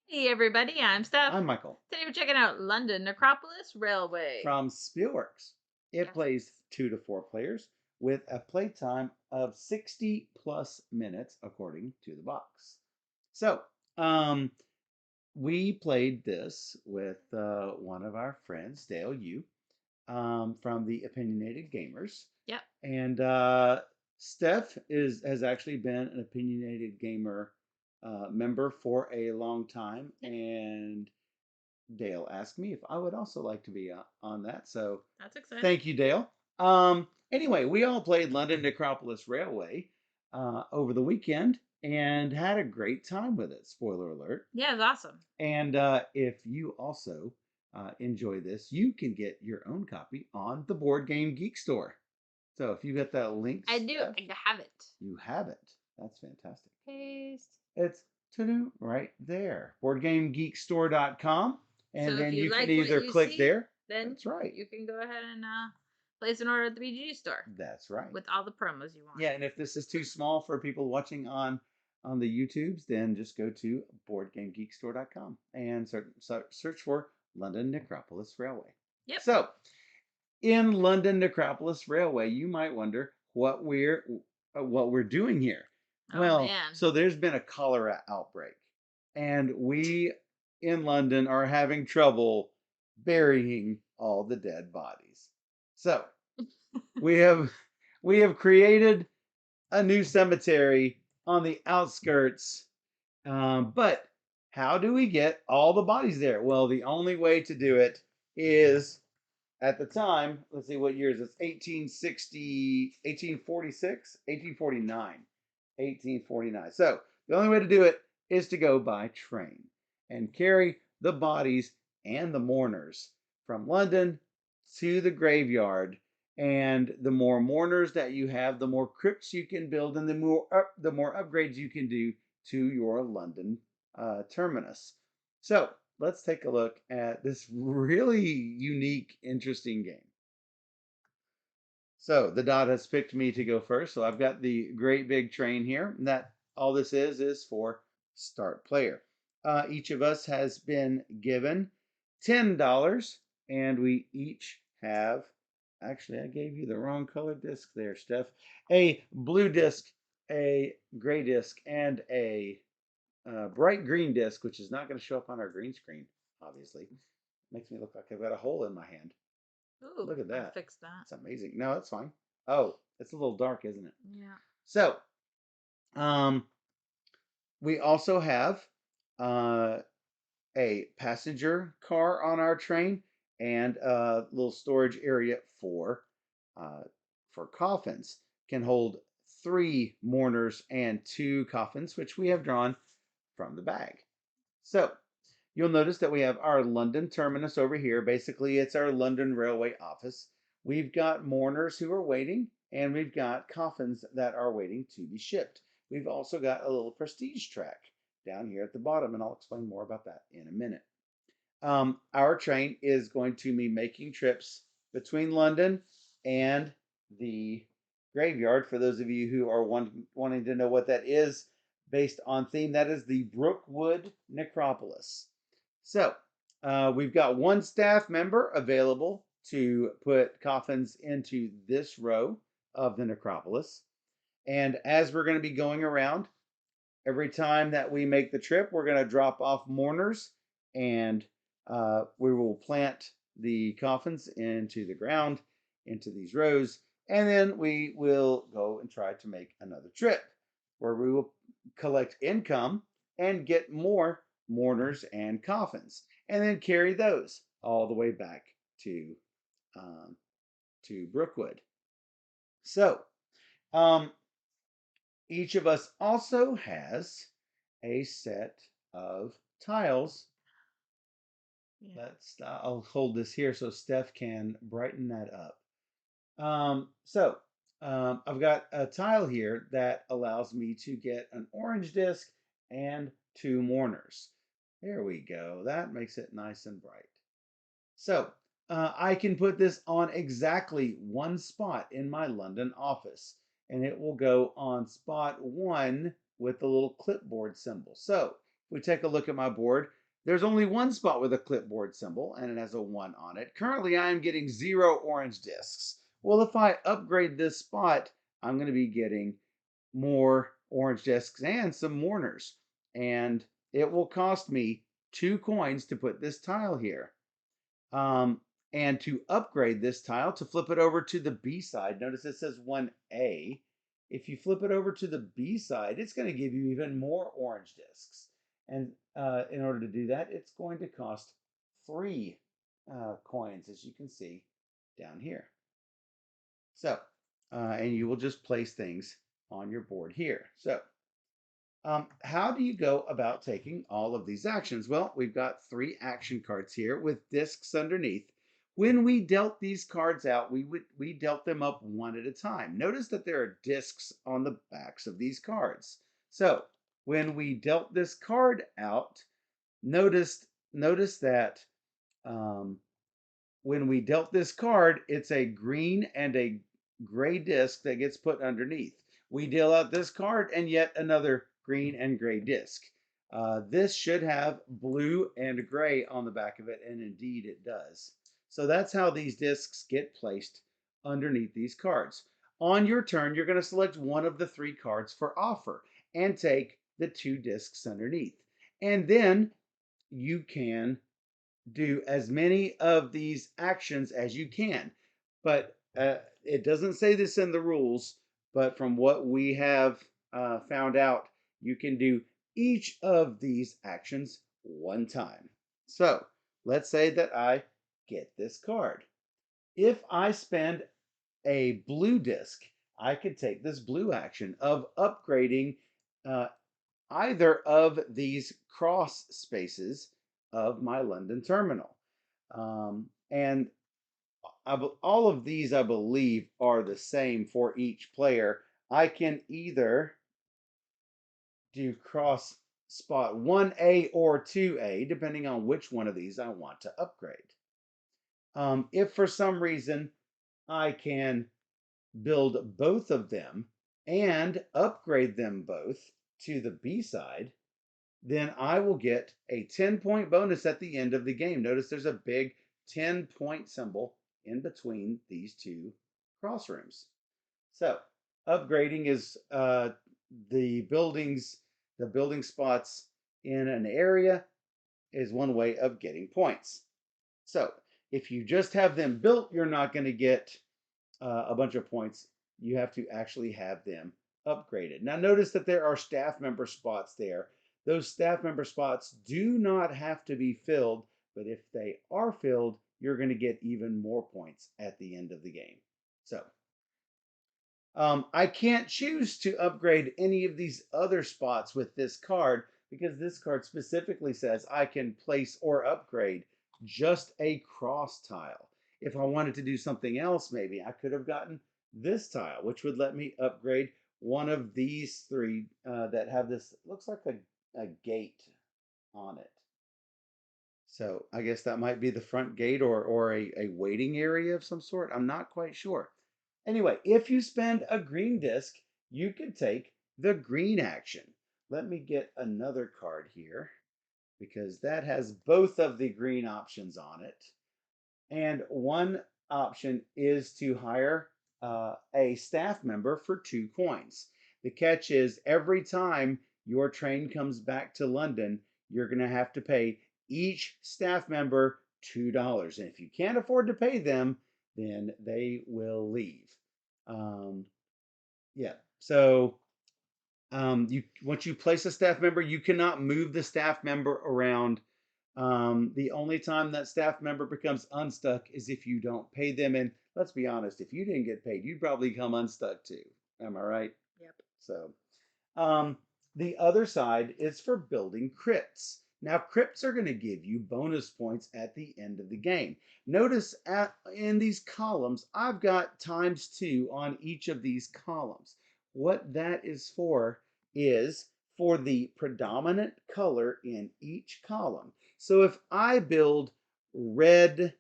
Hey everybody, I'm Steph. I'm Michael Today we're checking out London Necropolis Railway. from Spielworks. It Yes. plays 2 to 4 players with a playtime of 60 plus minutes, according to the box. So, um, we played this with one of our friends, Dale Yu, from the Opinionated Gamers. Yep. And Steph has actually been an Opinionated Gamer member for a long time. Yep. And Dale asked me if I would also like to be on that. So That's exciting. thank you, Dale. Anyway, we all played London Necropolis Railway over the weekend and had a great time with it. Spoiler alert. Yeah, it's awesome. And if you also enjoy this, you can get your own copy on the Board Game Geek store. So if you get that link, I do. Steph, I have it. you have it. That's fantastic. Paste. It's to do right there. BoardGameGeekStore.com. And So if then you you can like what either you click see, there. then That's right. you can go ahead and place an order at the BGG store That's right. with all the promos you want. Yeah, and if this is too small for people watching on the YouTubes, then just go to BoardGameGeekStore.com and search for London Necropolis Railway. Yep. So, in London Necropolis Railway, you might wonder what we're doing here. Oh Well, man. so there's been a cholera outbreak, and we in London are having trouble burying all the dead bodies. So we have we have created a new cemetery on the outskirts. But how do we get all the bodies there? Well, the only way to do it is at the time, let's see what years it's 1860, 1846, 1849, 1849. So the only way to do it is to go by train and carry the bodies and the mourners from London to the graveyard. And the more mourners that you have, the more crypts you can build, and the more upgrades you can do to your London terminus. So let's take a look at this really unique, interesting game. So the dot has picked me to go first. So I've got the great big train here. And that all this is for start player. Each of us has been given $10, and we each have. Actually, I gave you the wrong color disc there, Steph. A blue disc, a gray disc, and a bright green disc, which is not going to show up on our green screen, obviously. Makes me look like I've got a hole in my hand. Ooh, Look at I'll that. fix that. It's amazing. No, that's fine. Oh, it's a little dark, isn't it? Yeah. So, um, we also have uh, a passenger car on our train and a little storage area uh, for coffins. Can hold 3 mourners and 2 coffins, which we have drawn from the bag. So you'll notice that we have our London terminus over here. Basically, it's our London Railway office. We've got mourners who are waiting, and we've got coffins that are waiting to be shipped. We've also got a little prestige track down here at the bottom, and I'll explain more about that in a minute. Our train is going to be making trips between London and the graveyard. For those of you who are wanting to know what that is, based on theme, that is the Brookwood Necropolis. So we've got one staff member available to put coffins into this row of the necropolis. And as we're going to be going around, every time that we make the trip, we're going to drop off mourners, and we will plant the coffins into the ground, into these rows, and then we will go and try to make another trip where we will collect income and get more mourners and coffins, and then carry those all the way back to um, Brookwood. So um, each of us also has a set of tiles. Yeah. I'll hold this here so Steph can brighten that up. I've got a tile here that allows me to get an orange disc and 2 mourners. There we go. That makes it nice and bright. So I can put this on exactly one spot in my London office, and it will go on spot 1 with the little clipboard symbol. So if we take a look at my board, there's only one spot with a clipboard symbol, and it has a 1 on it. Currently, I am getting 0 orange discs. Well, if I upgrade this spot, I'm going to be getting more orange discs and some mourners. And it will cost me 2 coins to put this tile here. And to upgrade this tile, to flip it over to the B side, notice it says 1A. If you flip it over to the B side, it's going to give you even more orange discs. And in order to do that, it's going to cost 3 coins, as you can see down here. So, and you will just place things on your board here. So, how do you go about taking all of these actions? Well, we've got 3 action cards here with discs underneath. When we dealt these cards out, we dealt them up one at a time. Notice that there are discs on the backs of these cards. So when we dealt this card out, notice that when we dealt this card, it's a green and a gray disc that gets put underneath. We deal out this card and yet another green and gray disc. This should have blue and gray on the back of it, and indeed it does. So that's how these discs get placed underneath these cards. On your turn, you're going to select one of the 3 cards for offer and take the 2 discs underneath. And then you can do as many of these actions as you can. But it doesn't say this in the rules, but from what we have found out, you can do each of these actions one time. So let's say that I get this card. If I spend a blue disc, I could take this blue action of upgrading either of these cross spaces of my London terminal. And all of these, I believe, are the same for each player. I can either do cross spot 1A or 2A, depending on which one of these I want to upgrade. If for some reason I can build both of them and upgrade them both to the B side, then I will get a 10-point bonus at the end of the game. Notice there's a big 10-point symbol in between these 2 cross rooms. So upgrading is the building spots in an area is one way of getting points. So if you just have them built, you're not going to get a bunch of points. You have to actually have them upgraded. Now notice that there are staff member spots there. Those staff member spots do not have to be filled, but if they are filled, you're going to get even more points at the end of the game. So I can't choose to upgrade any of these other spots with this card because this card specifically says I can place or upgrade just a cross tile. If I wanted to do something else, maybe I could have gotten this tile, which would let me upgrade one of these 3 that have this, looks like a gate on it. So I guess that might be the front gate or a waiting area of some sort. I'm not quite sure. Anyway, if you spend a green disc, you can take the green action. Let me get another card here because that has both of the green options on it. And one option is to hire a staff member for 2 coins. The catch is every time your train comes back to London, you're going to have to pay each staff member $2. And if you can't afford to pay them, then they will leave. Yeah, so once you place a staff member, you cannot move the staff member around. The only time that staff member becomes unstuck is if you don't pay them. And let's be honest, if you didn't get paid, you'd probably come unstuck too. Am I right? Yep. So the other side is for building crypts. Now, crypts are going to give you bonus points at the end of the game. Notice in these columns, I've got ×2 on each of these columns. What that is for the predominant color in each column. So if I build red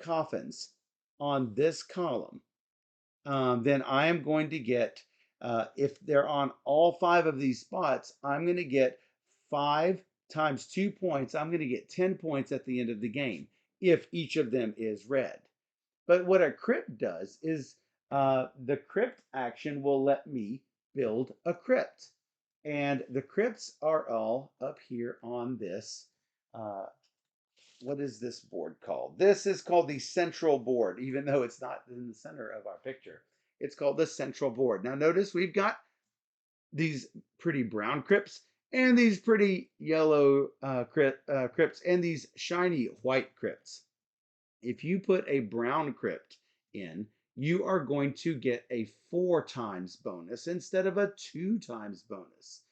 coffins on this column, then I am going to get, if they're on all 5 of these spots, I'm going to get 5 times 2 points, I'm going to get 10 points at the end of the game if each of them is red. But what a crypt does is the crypt action will let me build a crypt. And the crypts are all up here on this. What is this board called? This is called the central board, even though it's not in the center of our picture. It's called the central board. Now notice we've got these pretty brown crypts and these pretty yellow crypts and these shiny white crypts. If you put a brown crypt in, you are going to get a 4 times bonus instead of a 2 times bonus.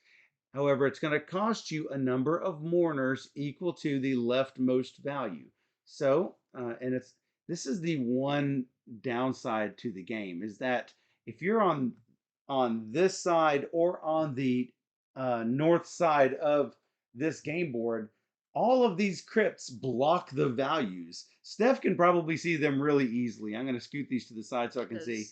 However, it's going to cost you a number of mourners equal to the leftmost value. So, this is the one downside to the game is that if you're on this side or on the north side of this game board, all of these crypts block the values. Steph can probably see them really easily. I'm going to scoot these to the side so I can see.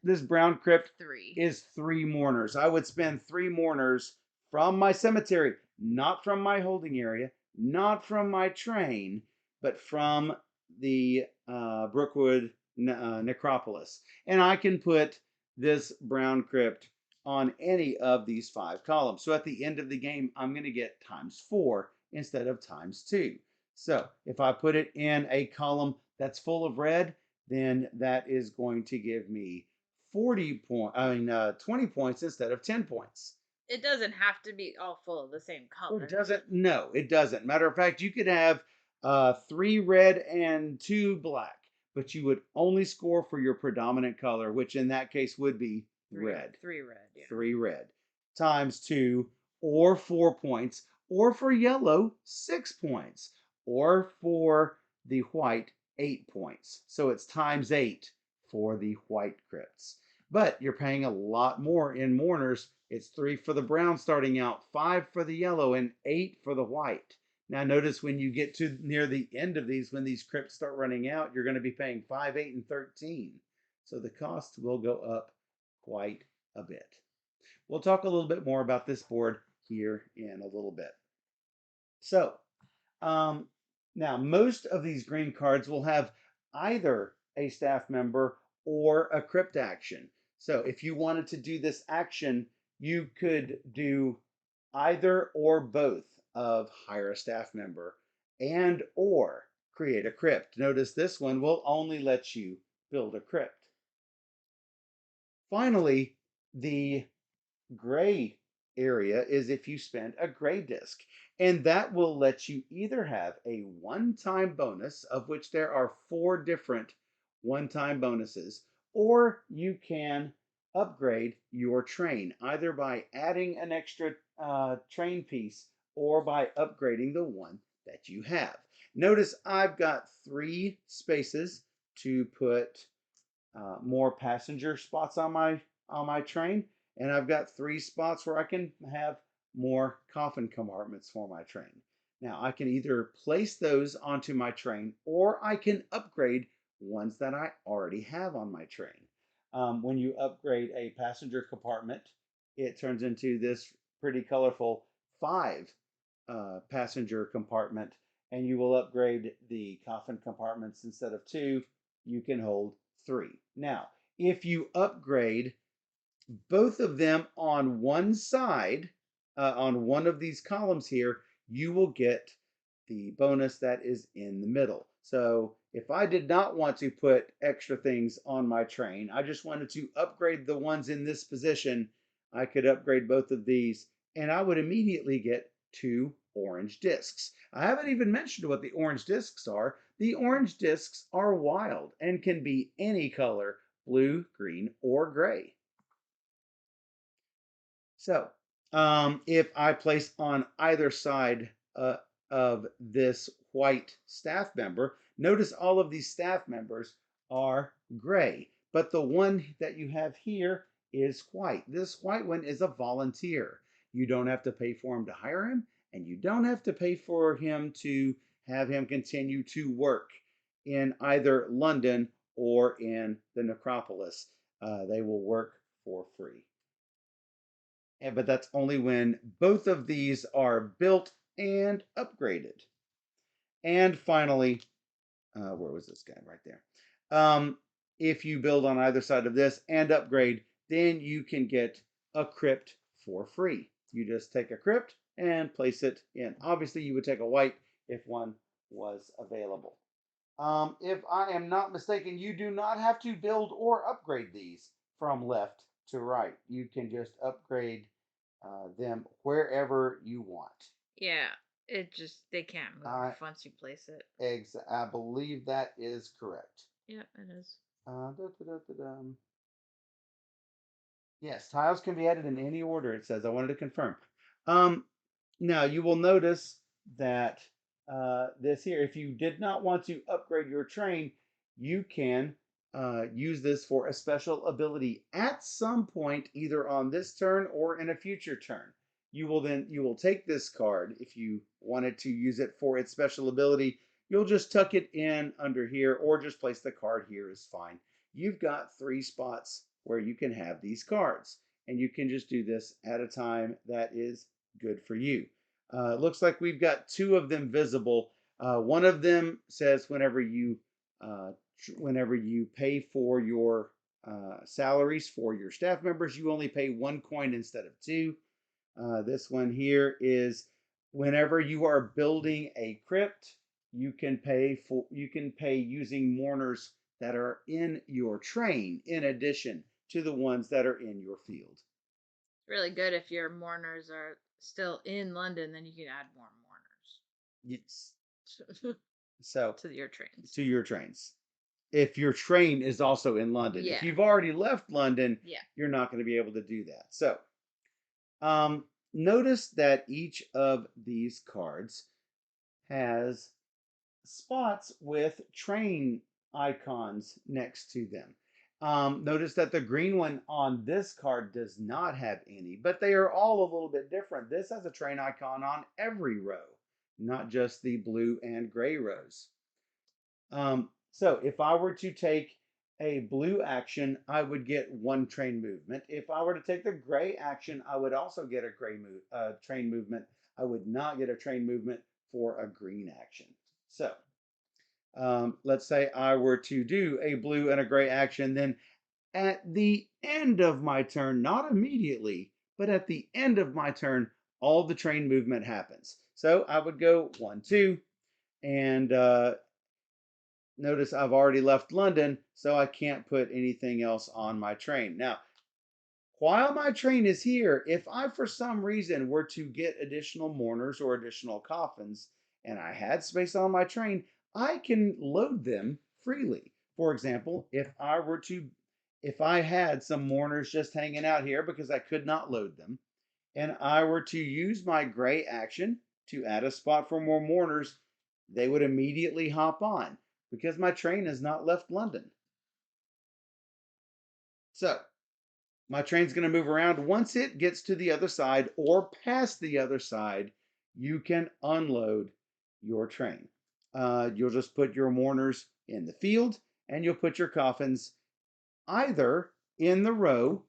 This brown crypt is 3 mourners. I would spend 3 mourners from my cemetery, not from my holding area, not from my train, but from the Brookwood Necropolis. And I can put this brown crypt on any of these 5 columns. So at the end of the game, I'm going to get times 4 instead of times 2. So if I put it in a column that's full of red, then that is going to give me 20 points instead of 10 points. It doesn't have to be all full of the same Oh, color. it doesn't? No, it doesn't. Matter of fact, you could have 3 red and 2 black, but you would only score for your predominant color, which in that case would be red. 3 red, yeah. 3 red times 2 or 4 points, or for yellow, 6 points, or for the white, 8 points. So it's times 8 for the white crypts. But you're paying a lot more in mourners. It's 3 for the brown starting out, 5 for the yellow, and 8 for the white. Now notice when you get to near the end of these, when these crypts start running out, you're going to be paying 5, 8, and 13. So the cost will go up quite a bit. We'll talk a little bit more about this board here in a little bit. So now most of these green cards will have either a staff member or a crypt action. So if you wanted to do this action, you could do either or both of hire a staff member and or create a crypt. Notice this one will only let you build a crypt. Finally, the gray area is if you spend a gray disc, and that will let you either have a one-time bonus, of which there are 4 different one-time bonuses, or you can upgrade your train either by adding an extra train piece or by upgrading the one that you have. Notice I've got 3 spaces to put more passenger spots on my train, and I've got 3 spots where I can have more coffin compartments for my train. Now I can either place those onto my train or I can upgrade ones that I already have on my train. When you upgrade a passenger compartment, it turns into this pretty colorful 5 passenger compartment, and you will upgrade the coffin compartments. Instead of 2, you can hold 3. Now, if you upgrade both of them on one side, on one of these columns here, you will get the bonus that is in the middle. So if I did not want to put extra things on my train, I just wanted to upgrade the ones in this position, I could upgrade both of these, and I would immediately get 2 orange discs. I haven't even mentioned what the orange discs are. The orange discs are wild and can be any color: blue, green, or gray. So if I place on either side of this white staff member, notice all of these staff members are gray, but the one that you have here is white. This white one is a volunteer. You don't have to pay for him to hire him, and you don't have to pay for him to have him continue to work in either London or in the necropolis. They will work for free. But that's only when both of these are built and upgraded. And finally, where was this guy? Right there. If you build on either side of this and upgrade, then you can get a crypt for free. You just take a crypt and place it in. Obviously, you would take a white if one was available. If I am not mistaken, you do not have to build or upgrade these from left to right. You can just upgrade them wherever you want. Yeah. It just they can't move I once you place it. I believe that is correct. Yeah, it is. Yes, tiles can be added in any order, it says. I wanted to confirm. Um, Now, you will notice that this here, if you did not want to upgrade your train, you can use this for a special ability at some point, either on this turn or in a future turn. You will take this card if you wanted to use it for its special ability. You'll just tuck it in under here or just place the card here is fine. You've got 3 spots where you can have these cards, and you can just do this at a time that is good for you. It looks like we've got 2 of them visible. One of them says uh, whenever you pay for your salaries for your staff members, you only pay 1 coin instead of 2. This one here is whenever you are building a crypt, you can pay using mourners that are in your train in addition to the ones that are in your field. Really good if your mourners are still in London, then you can add more It's, mourners so to your trains. to your trains. If your train is also in London, if Yeah. you've already left London, Yeah. you're not going to be able to do that. So notice that each of these cards has spots with train icons next to them. Notice that the green one on this card does not have any, but they are all a little bit different. This has a train icon on every row, not just the blue and gray rows. So if I were to take a blue action, I would get 1 train movement. If I were to take the gray action, I would also get a train movement. I would not get a train movement for a green action. So let's say I were to do a blue and a gray action, then at the end of my turn, not immediately, but at the end of my turn, all the train movement happens. So I would go 1, 2, and notice I've already left London, so I can't put anything else on my train. Now, while my train is here, if I for some reason were to get additional mourners or additional coffins and I had space on my train, I can load them freely. For example, if I had some mourners just hanging out here because I could not load them, and I were to use my gray action to add a spot for more mourners, they would immediately hop on because my train has not left London. So my train's going to move around. Once it gets to the other side or past the other side, you can unload your train. You'll just put your mourners in the field and you'll put your coffins either in the row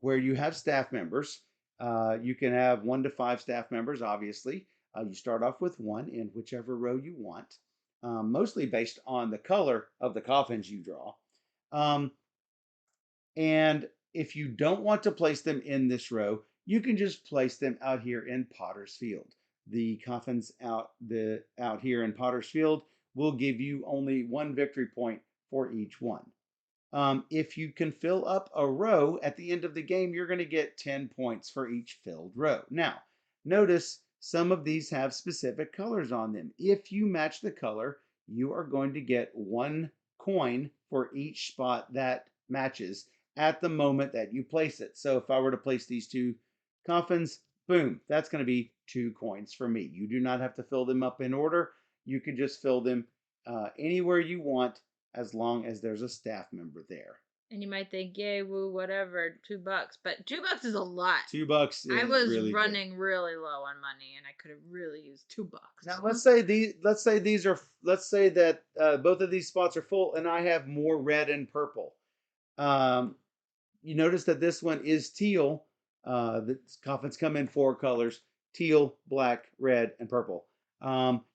where you have staff members. You can have 1 to 5 staff members, obviously. You start off with 1 in whichever row you want, mostly based on the color of the coffins you draw. And if you don't want to place them in this row, you can just place them out here in Potter's Field. The coffins out here in Potter's Field will give you only 1 victory point for each one. If you can fill up a row at the end of the game, you're going to get 10 points for each filled row. Now, notice some of these have specific colors on them. If you match the color, you are going to get 1 coin for each spot that matches at the moment that you place it. So if I were to place these 2 coffins, boom, that's going to be 2 coins for me. You do not have to fill them up in order. You can just fill them anywhere you want as long as there's a staff member there. And you might think, yay, woo, whatever, $2. But $2 is a lot. $2 I is was really good. running really low on money and I could have really used $2. Now let's say that both of these spots are full and I have more red and purple. Um, you notice that this one is teal. The coffins come in 4 colors. teal, black, red, and purple.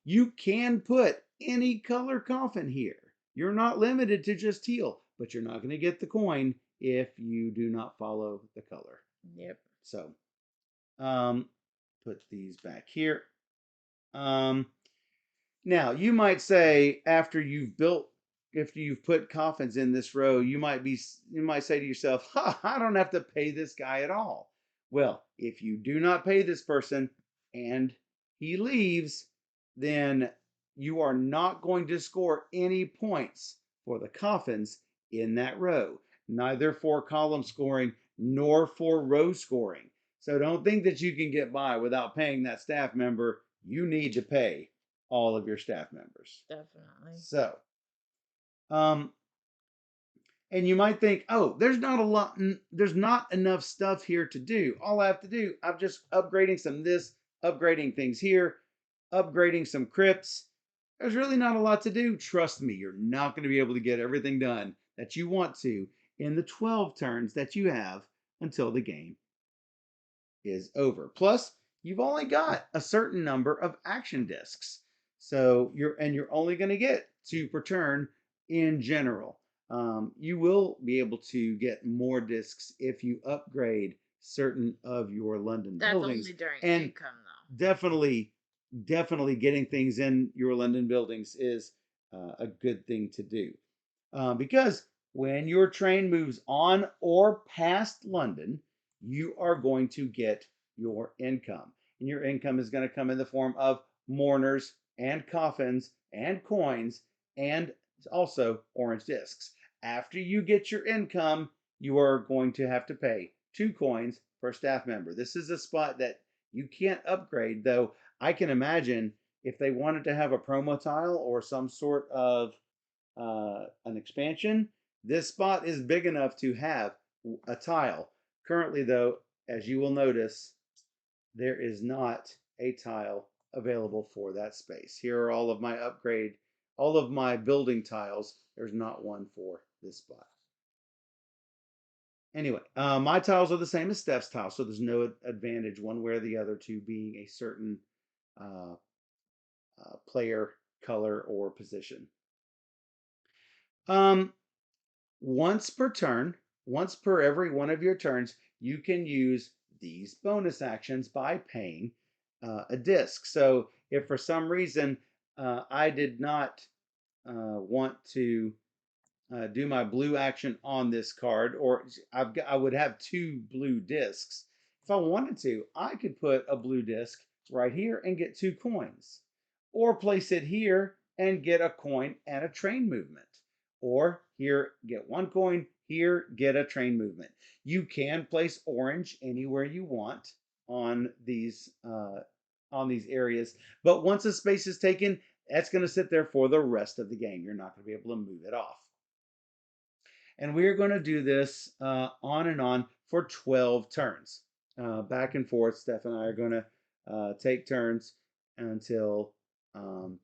You can put any color coffin here. You're not limited to just teal, but you're not going to get the coin if you do not follow the color. Yep. So, um, put these back here. Um, Now, you might say after you've put coffins in this row, you might say to yourself, "Ha, I don't have to pay this guy at all." Well, if you do not pay this person and he leaves, then you are not going to score any points for the coffins in that row, neither for column scoring nor for row scoring. So don't think that you can get by without paying that staff member. You need to pay all of your staff members. Definitely. So, um, and you might think, oh, there's not enough stuff here to do. All I have to do, I'm just upgrading some this, upgrading things here, upgrading some crypts. There's really not a lot to do. Trust me, you're not going to be able to get everything done that you want to in the 12 turns that you have until the game is over. Plus, you've only got a certain number of action discs. So you're only going to get 2 per turn in general. You will be able to get more discs if you upgrade certain of your London That's buildings, only during and income, though. definitely definitely getting things in your London buildings is a good thing to do, because when your train moves on or past London, you are going to get your income. And your income is going to come in the form of mourners and coffins and coins and also orange discs. After you get your income, you are going to have to pay 2 coins per staff member. This is a spot that you can't upgrade, though I can imagine if they wanted to have a promo tile or some sort of an expansion, this spot is big enough to have a tile. Currently, though, as you will notice, there is not a tile available for that space. Here are all of my building tiles. There's not one for this spot. Anyway, my tiles are the same as Steph's tiles, so there's no advantage one way or the other to being a certain uh, player, color, or position. Um, Once per turn, once per every one of your turns, you can use these bonus actions by paying a disc. So if for some reason I did not want to do my blue action on this card, or I would have 2 blue discs. If I wanted to, I could put a blue disc right here and get 2 coins, or place it here and get a coin and a train movement, or here get 1 coin, here get a train movement. You can place orange anywhere you want on these areas, but once a space is taken, that's going to sit there for the rest of the game. You're not going to be able to move it off. And we are going to do this on and on for 12 turns. Back and forth, Steph and I are going to take turns until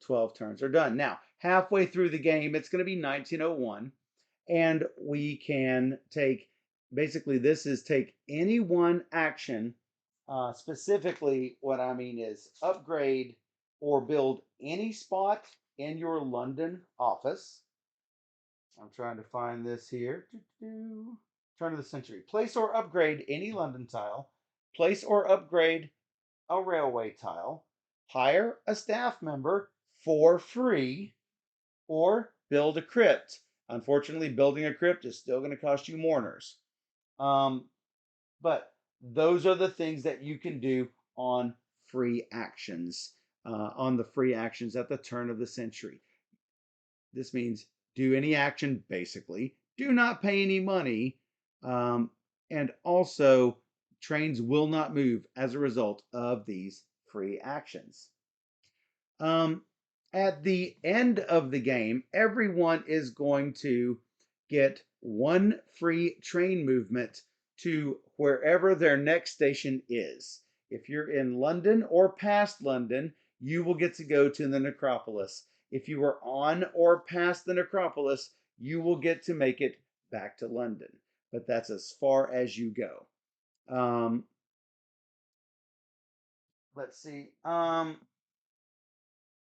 12 turns are done. Now, halfway through the game, it's going to be 1901, and we can basically, this is take any one action. Specifically, what I mean is upgrade or build any spot in your London office. I'm trying to find this here. Turn of the century. Place or upgrade any London tile. Place or upgrade a railway tile. Hire a staff member for free. Or build a crypt. Unfortunately, building a crypt is still going to cost you mourners. But those are the things that you can do on free actions, on the free actions at the turn of the century. This means do any action, basically. Do not pay any money. Um, and also, trains will not move as a result of these free actions. Um, at the end of the game, everyone is going to get 1 free train movement to wherever their next station is. If you're in London or past London, you will get to go to the Necropolis. If you are on or past the Necropolis, you will get to make it back to London. But that's as far as you go. Um, let's see.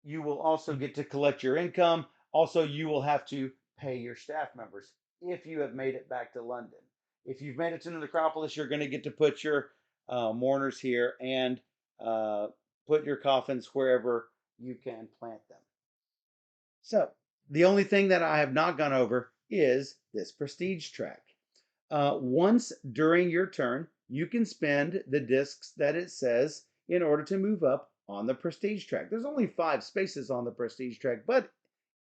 You will also get to collect your income. Also, you will have to pay your staff members if you have made it back to London. If you've made it to the Necropolis, you're going to get to put your mourners here and uh, put your coffins wherever you can plant them. So, the only thing that I have not gone over is this prestige track. Once during your turn, you can spend the discs that it says in order to move up on the prestige track. There's only 5 spaces on the prestige track, but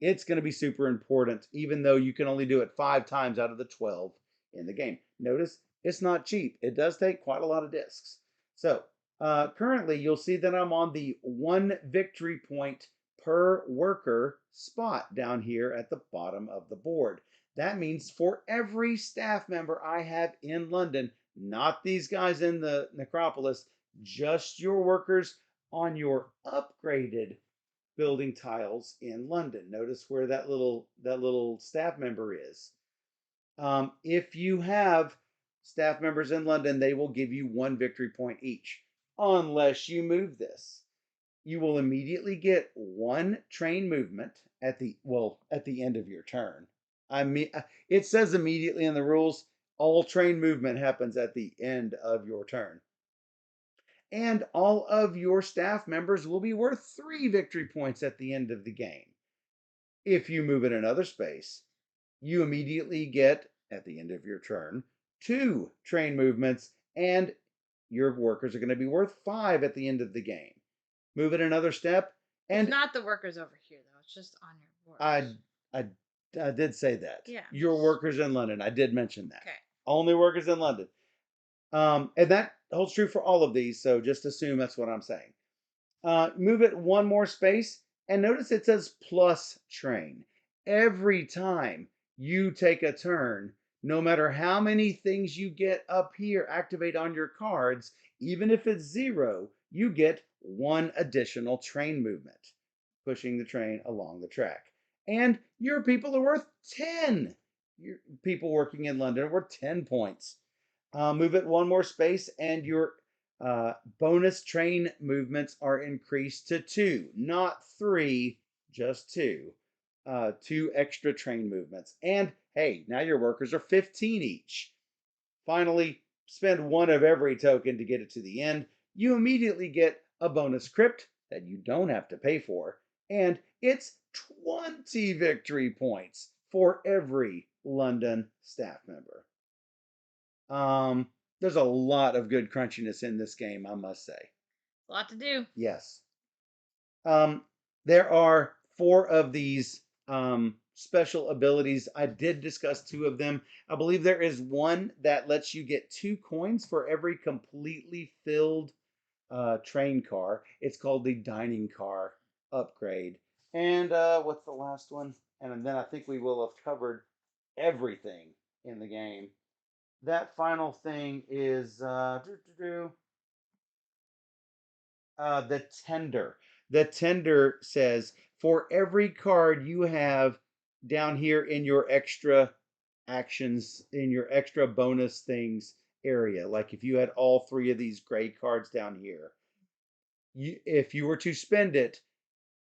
it's going to be super important, even though you can only do it 5 times out of the 12 in the game. Notice it's not cheap. It does take quite a lot of discs. So currently, you'll see that I'm on the 1 victory point per worker spot down here at the bottom of the board. That means for every staff member I have in London, not these guys in the Necropolis, just your workers on your upgraded building tiles in London. Notice where that little staff member is. If you have staff members in London, they will give you 1 victory point each, unless you move this. You will immediately get 1 train movement at the end of your turn. I mean, it says immediately in the rules, all train movement happens at the end of your turn. And all of your staff members will be worth 3 victory points at the end of the game. If you move in another space, you immediately get, at the end of your turn, 2 train movements, and your workers are going to be worth 5 at the end of the game. Move it another step, It's and not the workers over here though. It's just on your I, borders. I, I did say that. Yeah. Your workers in London. I did mention that. Okay. Only workers in London. And that holds true for all of these, so just assume that's what I'm saying. Move it 1 more space, and notice it says plus train. Every time you take a turn, no matter how many things you get up here activate on your cards, even if it's 0, you get 1 additional train movement, pushing the train along the track. And your people are worth 10. Your people working in London are worth 10 points. Move it 1 more space, and your bonus train movements are increased to 2, not 3, just 2. 2 extra train movements. And hey, now your workers are 15 each. Finally, spend 1 of every token to get it to the end. You immediately get a bonus crypt that you don't have to pay for, and it's 20 victory points for every London staff member. There's a lot of good crunchiness in this game, I must say. A lot to do. Yes. Um, there are 4 of these special abilities. I did discuss 2 of them. I believe there is one that lets you get 2 coins for every completely filled train car. It's called the dining car upgrade. And what's the last one? And then I think we will have covered everything in the game. That final thing is the tender. The tender says for every card you have down here in your extra actions, in your extra bonus things area, like if you had all 3 of these gray cards down here, if you were to spend it,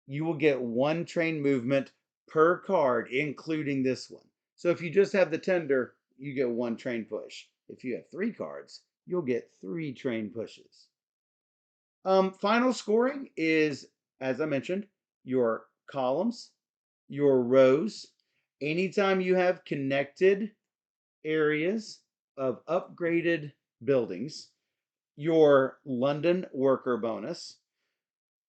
you will get 1 train movement per card, including this one. So if you just have the tender, you get 1 train push. If you have 3 cards, you'll get 3 train pushes. Final scoring is, as I mentioned, your columns, your rows. Anytime you have connected areas of upgraded buildings, your London worker bonus,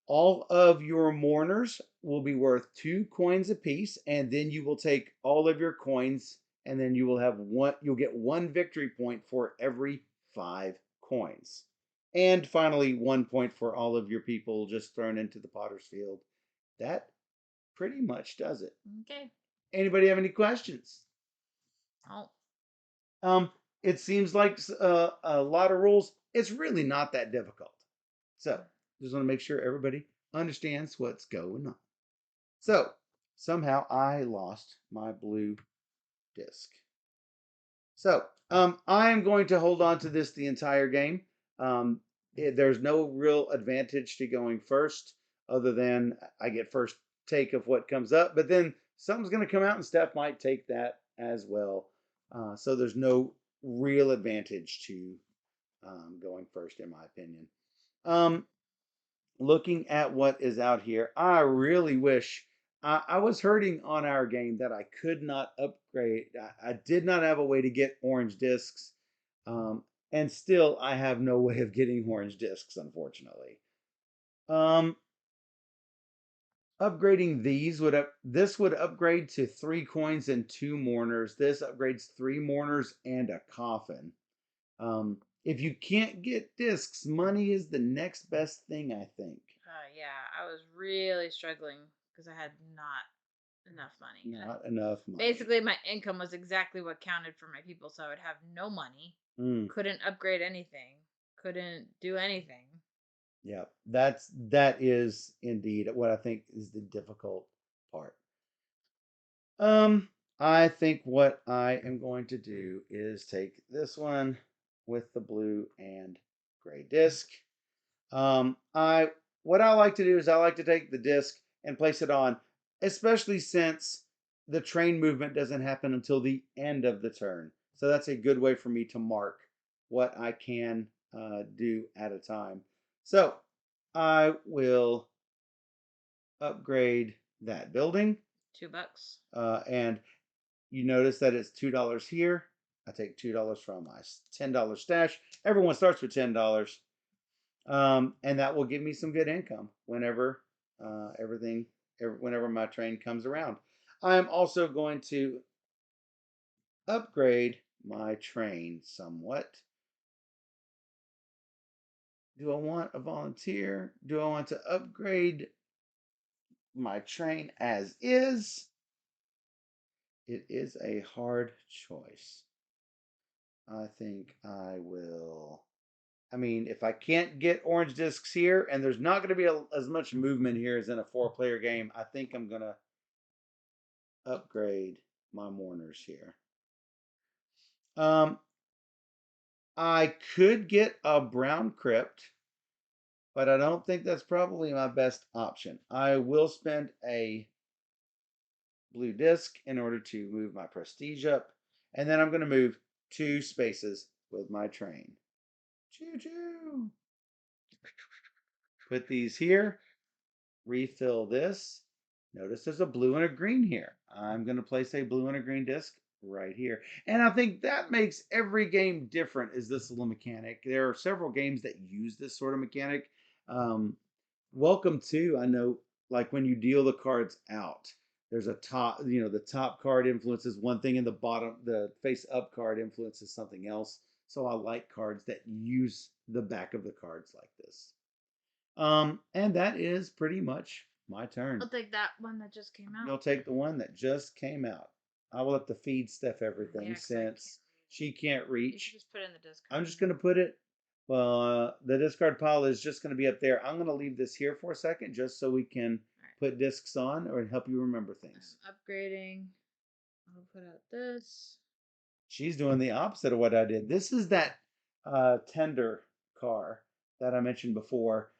all of your mourners will be worth 2 coins apiece, and then you will take all of your coins, and then you will have one. You'll get 1 victory point for every 5 coins, and finally 1 point for all of your people just thrown into the Potter's Field. That pretty much does it. Okay. Anybody have any questions? Oh. It seems like a lot of rules. It's really not that difficult. So just want to make sure everybody understands what's going on. So somehow I lost my blue disc. So I am going to hold on to this the entire game. there's no real advantage to going first other than I get first take of what comes up, but then something's going to come out and Steph might take that as well. So there's no real advantage to going first, in my opinion. Um, Looking at what is out here, I really wish I was hurting on our game that I could not upgrade. I did not have a way to get orange discs, um, and still I have no way of getting orange discs, unfortunately. Um, Upgrading these this would upgrade to 3 coins and 2 mourners. This upgrades 3 mourners and a coffin. If you can't get discs, money is the next best thing, I think. Yeah, I was really struggling because I had not enough money. Not enough money. Basically, my income was exactly what counted for my people, so I would have no money, Mm, couldn't upgrade anything, couldn't do anything. yeah, that is indeed what I think is the difficult part. Um, I think what I am going to do is take this one with the blue and gray disc. I what I like to do is I like to take the disc and place it on, especially since the train movement doesn't happen until the end of the turn. So that's a good way for me to mark what I can do at a time. So I will upgrade that building, $2. and you notice that it's $2 here. I take $2 from my $10 stash. Everyone starts with $10. And that will give me some good income whenever whenever my train comes around. I'm also going to upgrade my train somewhat. Do I want a volunteer? Do I want to upgrade my train as is? It is a hard choice. I think I will. I mean, if I can't get orange discs here, and there's not going to be as much movement here as in a 4-player game, I think I'm going to upgrade my mourners here. Um, I could get a brown crypt, but I don't think that's probably my best option. I will spend a blue disc in order to move my prestige up, and then I'm going to move 2 spaces with my train. Choo choo! Put these here, refill this. Notice there's a blue and a green here. I'm going to place a blue and a green disc right here. And I think that makes every game different is this little mechanic. There are several games that use this sort of mechanic. Um, Welcome to, I know, like when you deal the cards out, there's a top, the top card influences one thing and the bottom, the face up card influences something else. So I like cards that use the back of the cards like this. And that is pretty much my turn. I'll take that one that just came out. You'll take the one that just came out. I will have to feed Steph everything Yeah, 'cause I can't since read she can't it. You should reach. just put it in the discard. I'm just going to put it, well, the discard pile is just going to be up there. I'm going to leave this here for a second just so we can put discs on or help you remember things. Upgrading. I'll put out this. She's doing the opposite of what I did. This is that tender car that I mentioned before.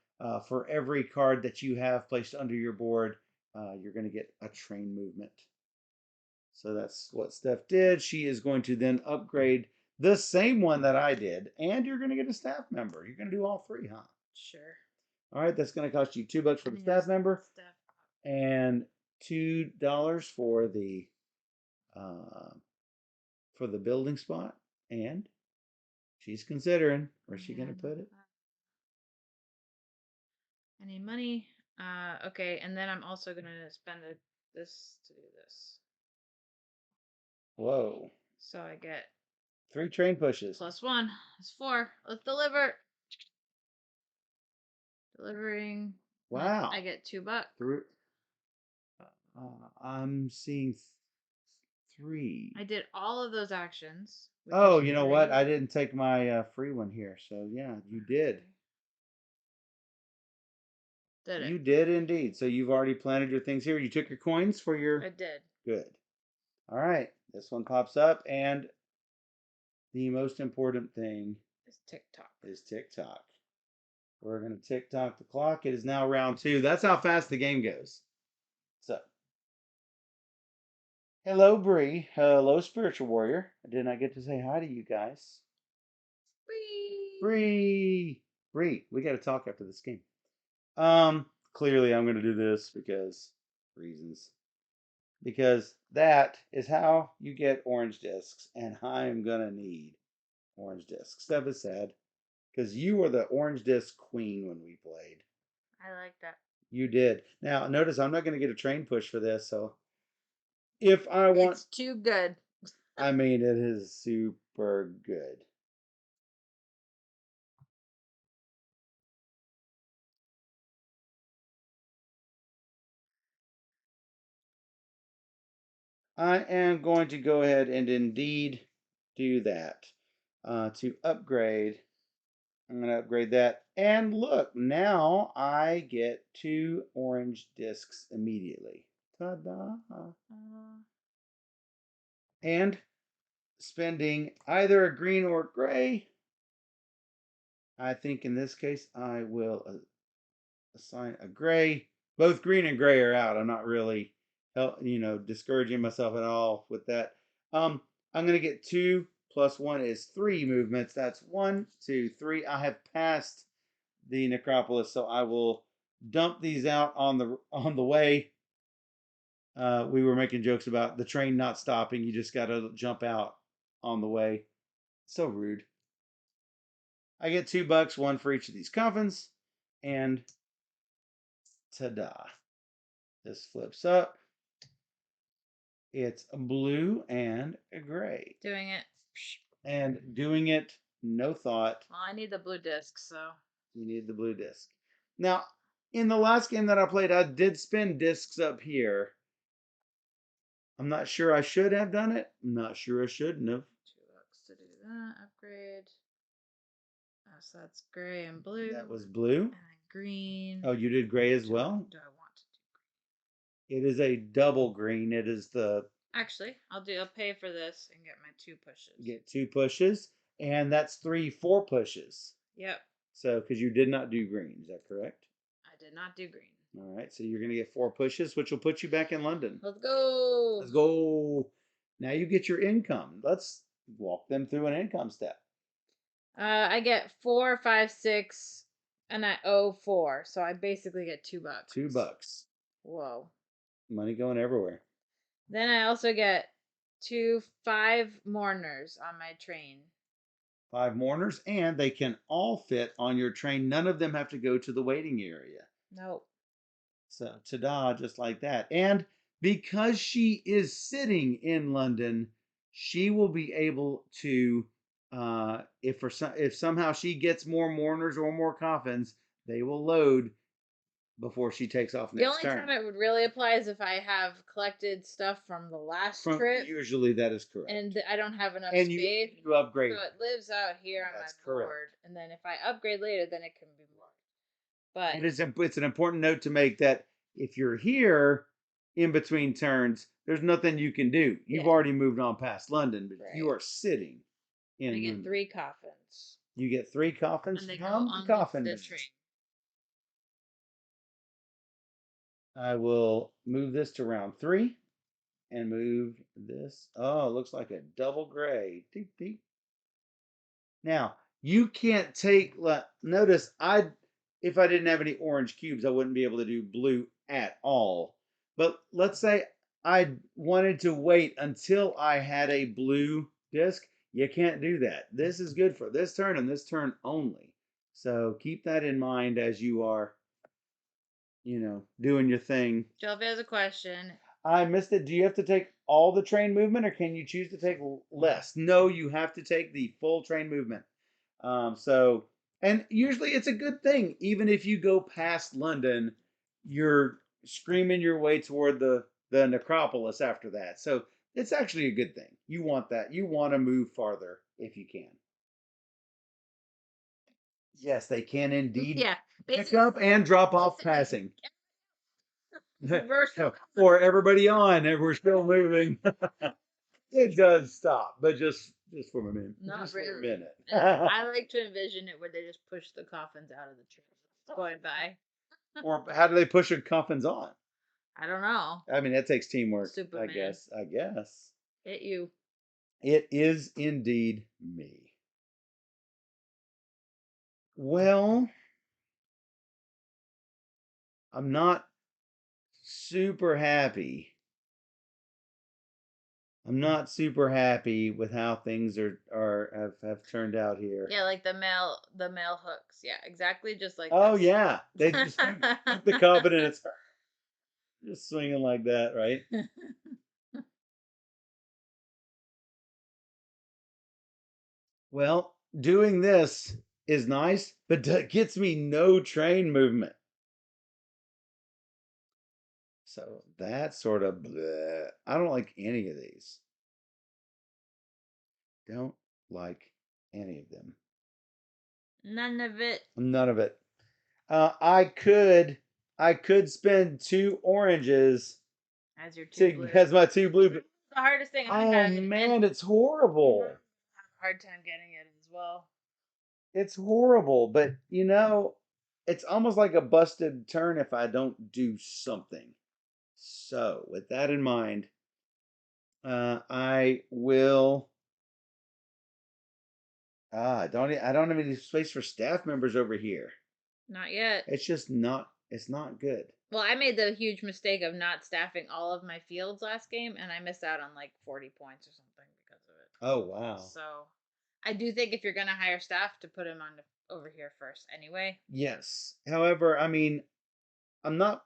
For every card that you have placed under your board, you're going to get a train movement. So that's what Steph did. She is going to then upgrade the same one that I did, and you're going to get a staff member. You're going to do all 3, huh? Sure. All right, that's going to cost you $2 for the staff member, and $2 uh, for the building spot. And she's considering where's she going to put it. I need money. Okay, and then I'm also gonna spend this to do this. Whoa! So I get 3 train pushes. +1. That's 4. Let's deliver. Delivering. Wow! I get $2. I'm seeing 3. I did all of those actions. Oh, you know what? I didn't take my free one here. So yeah, you did. Did it? You did indeed. So you've already planted your things here. You took your coins for your. I did. Good. All right. This one pops up, and the most important thing is TikTok. Is TikTok. We're going to tick tock the clock. It is now round 2. That's how fast the game goes. So, hello, Bree. Hello, Spiritual Warrior. Didn't I get to say hi to you guys? Bree. Bree, we got to talk after this game. Clearly I'm going to do this because reasons. Because that is how you get orange discs, and I'm going to need orange discs. Steph is sad because you were the orange disc queen when we played. I like that. You did. Now, notice I'm not going to get a train push for this, so if I want. It's too good. I mean, it is super good. I am going to go ahead and indeed do that to upgrade. I'm going to upgrade that. And look, now I get 2 orange discs immediately. Ta-da! And spending either a green or gray, I think in this case I will assign a gray. Both green and gray are out. I'm not really, discouraging myself at all with that. I'm going to get 2 plus 1 is 3 movements. That's 1, 2, 3. I have passed the necropolis, so I will dump these out on the way. We were making jokes about the train not stopping. You just got to jump out on the way. So rude. I get $2, 1 for each of these coffins, and ta-da! This flips up. It's a blue and a gray. Doing it. And doing it, no thought. Well, I need the blue disc, so. You need the blue disc. Now, in the last game that I played, I did spin discs up here. I'm not sure I should have done it. I'm not sure I shouldn't have. $2 to do that. Upgrade. So that's gray and blue. That was blue. And then green. Oh, you did gray as well? Do I want to do green? It is a double green. It is the... Actually, I'll pay for this and get my 2 pushes. Get 2 pushes. And that's 4 pushes. Yep. So, because you did not do green. Is that correct? I did not do green. All right. So you're going to get 4 pushes, which will put you back in London. Let's go. Let's go. Now you get your income. Let's walk them through an income step. I get 4, 5, 6, and I owe 4, so I basically get $2. $2. Whoa. Money going everywhere. Then I also get 5 mourners on my train. 5 mourners, and they can all fit on your train. None of them have to go to the waiting area. Nope. So, ta-da, just like that. And because she is sitting in London, she will be able to, if somehow she gets more mourners or more coffins, they will load before she takes off next turn. The only time it would really apply is if I have collected stuff from the last trip. Usually that is correct. And I don't have enough space. You upgrade. So it lives out here on my board. And then if I upgrade later, then it can be more. But it's an important note to make that if you're here in between turns, there's nothing you can do. You've already moved on past London, but you are sitting in. I get 3 coffins. You get 3 coffins from the coffin train. I will move this to round 3 and move this. Oh, it looks like a double gray. Deep, deep. Now, you can't take, notice if I didn't have any orange cubes, I wouldn't be able to do blue at all. But let's say I wanted to wait until I had a blue disc. You can't do that. This is good for this turn and this turn only. So keep that in mind as you are, doing your thing. Shelby has a question. I missed it. Do you have to take all the train movement or can you choose to take less? No, you have to take the full train movement. And usually it's a good thing. Even if you go past London, you're screaming your way toward the necropolis after that. So it's actually a good thing. You want that. You want to move farther if you can. Yes, they can indeed pick up and drop off passing. For everybody on, and we're still moving. It does stop, but just Just for a minute. Not Just for a really. minute. I like to envision it where they just push the coffins out of the train going by. Or how do they push your coffins on? I don't know. I mean, that takes teamwork, I Superman. guess. I guess. Hit you. It is indeed me. Well, I'm not super happy. I'm not super happy with how things have turned out here. Yeah, like the male hooks. Yeah, exactly just like Oh this. yeah, they just put the coffin in its just swinging like that, right? Well, doing this is nice, but gets me no train movement. So that's sort of bleh. I don't like any of these. Don't like any of them. None of it. None of it. I could spend 2 oranges As your two to blue. as my 2 blue. The hardest thing I Oh have, man, it's horrible. I have a hard time getting it as well. It's horrible, but it's almost like a busted turn if I don't do something. So, with that in mind, I will. I don't have any space for staff members over here. Not yet. It's just not. It's not good. Well, I made the huge mistake of not staffing all of my fields last game, and I missed out on like 40 points or something because of it. Oh wow. So, I do think if you're gonna hire staff to put them on over here first, anyway. Yes. However, I mean, I'm not.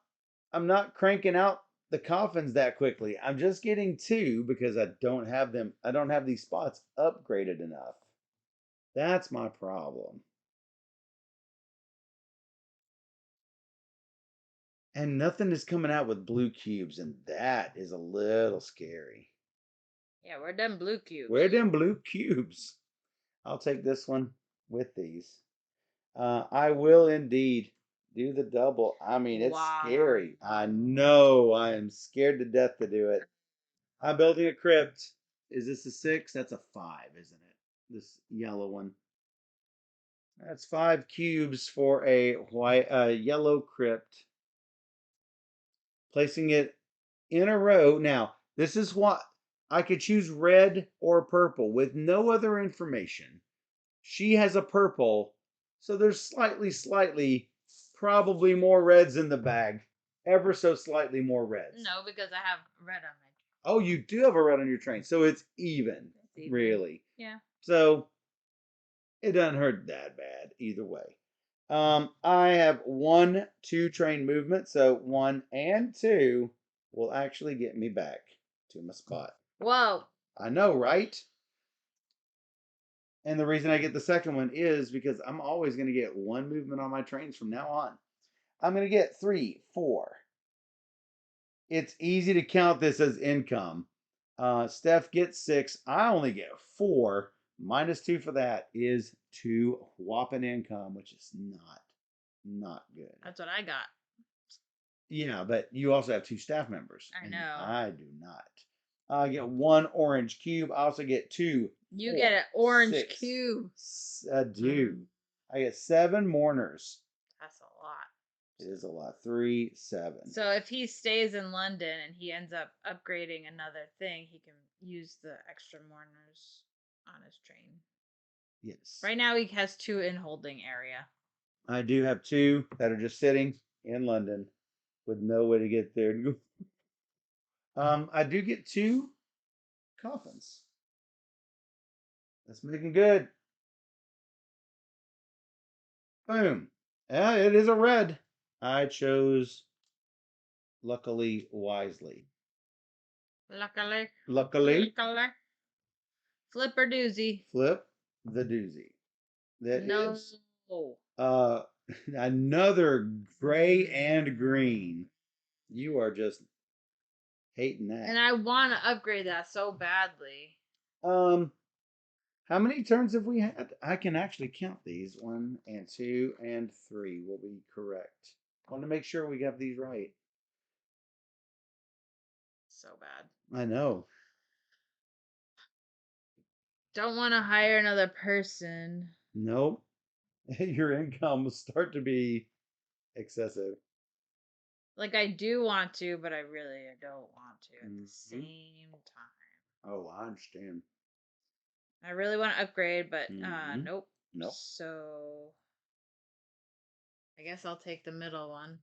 I'm not cranking out the coffins that quickly. I'm just getting 2 because I don't have them. I don't have these spots upgraded enough. That's my problem. And nothing is coming out with blue cubes, and that is a little scary. Yeah, we're done blue cubes. Where them blue cubes? I'll take this one with these. I will indeed do the double. I mean, it's scary. I know. I am scared to death to do it. I'm building a crypt. Is this a 6? That's a 5, isn't it? This yellow one. That's 5 cubes for a yellow crypt. Placing it in a row. Now, this is what I could choose red or purple with no other information. She has a purple, so there's slightly, probably more reds in the bag. Ever so slightly more reds. No, because I have red on my. Oh, you do have a red on your train, so it's even. Really. Yeah. So it doesn't hurt that bad either way. I have 1, 2 train movement, so 1 and 2 will actually get me back to my spot. Whoa. I know, right? And the reason I get the second one is because I'm always going to get 1 movement on my trains from now on. I'm going to get 3, 4. It's easy to count this as income. Steph gets 6. I only get 4. Minus 2 for that is 2 whopping income, which is not good. That's what I got. Yeah, but you also have 2 staff members. I know. I do not. I get 1 orange cube. I also get 2. You 4, get an orange 6. cube. I do. I get 7 mourners. That's a lot. It is a lot. 3, 7. So if he stays in London and he ends up upgrading another thing, he can use the extra mourners on his train. Yes. Right now he has 2 in holding area. I do have 2 that are just sitting in London with no way to get there. I do get 2 coffins. That's making good. Boom. Yeah, it is a red. I chose luckily wisely. Luckily. Luckily. Flip or doozy. Flip the doozy. That is No. another gray and green. You are just hating that. And I want to upgrade that so badly. How many turns have we had? I can actually count these. 1 and 2 and 3 will be correct. I want to make sure we got these right. So bad. I know. Don't want to hire another person. Nope. Your income will start to be excessive. Like I do want to, but I don't want to at the Hmm. same time. Oh, I understand. I really want to upgrade, but Hmm. nope. Nope. So I guess I'll take the middle one.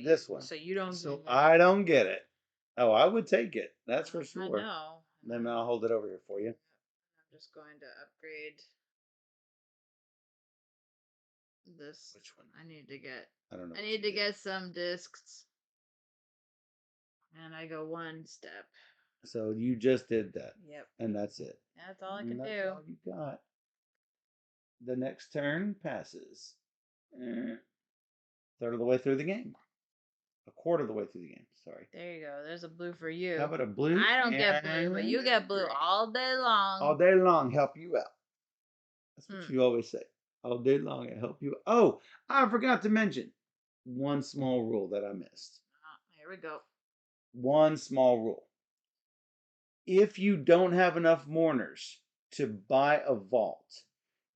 This one. So you don't So get it. I don't get it. Oh, I would take it. That's for I sure. know. I Then know. I'll hold it over here for you. I'm just going to upgrade this. Which one? I need to get I don't know I what need you to did. get some discs. And I go one step. So you just did that, Yep. and that's it. That's all I And can that's do. all you got. The next turn passes. Third of the way through the game. A quarter of the way through the game. Sorry. There you go. There's a blue for How you. about a blue I don't get blue, but and you a get blue green? all day All long. day long, help you out. That's what Hmm. you always say. All day long, I help you. Oh, I forgot to mention one small rule that I missed. Here we go. One small rule. If you don't have enough mourners to buy a vault,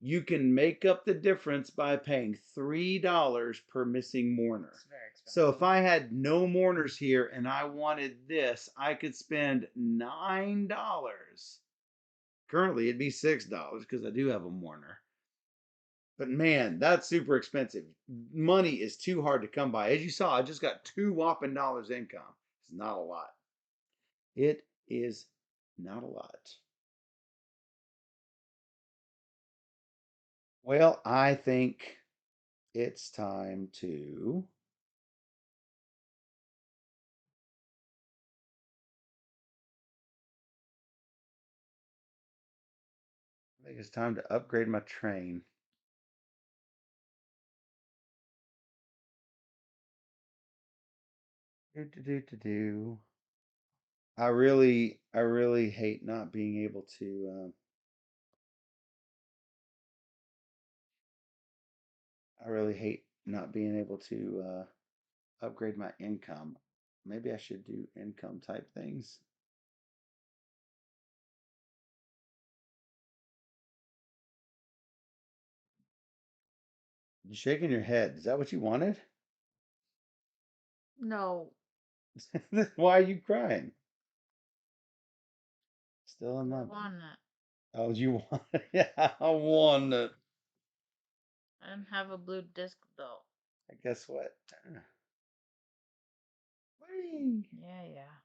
you can make up the difference by paying $3 per missing mourner. It's very So if expensive. I had no mourners here and I wanted this, I could spend $9. Currently, it'd be $6 because I do have a mourner. But man, that's super expensive. Money is too hard to come by. As you saw, I just got two whopping dollars income. It's not a lot. It is not a lot. Well, I think it's time to. I think it's time to upgrade my train. Do do do do do. I really hate not being able to. I really hate not being able to upgrade my income. Maybe I should do income type things. You're shaking your head. Is that what you wanted? No. Why are you crying? Still in I London. want it. Oh, you want it? Yeah, I want it. I don't have a blue disc though. Guess what? Whee! Yeah, yeah.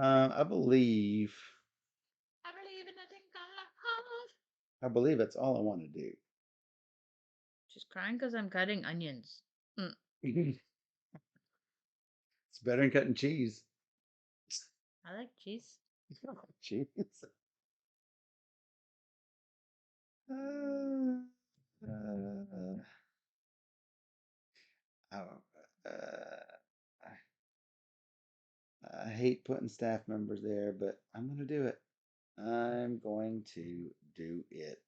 I believe. I believe in a thing called love. I believe that's all I want to do. She's crying because I'm cutting onions. Mm. It's better than cutting cheese. I like cheese. Cheese. Uh, uh, oh, I hate putting staff members there, but I'm going to do it. I'm going to do it.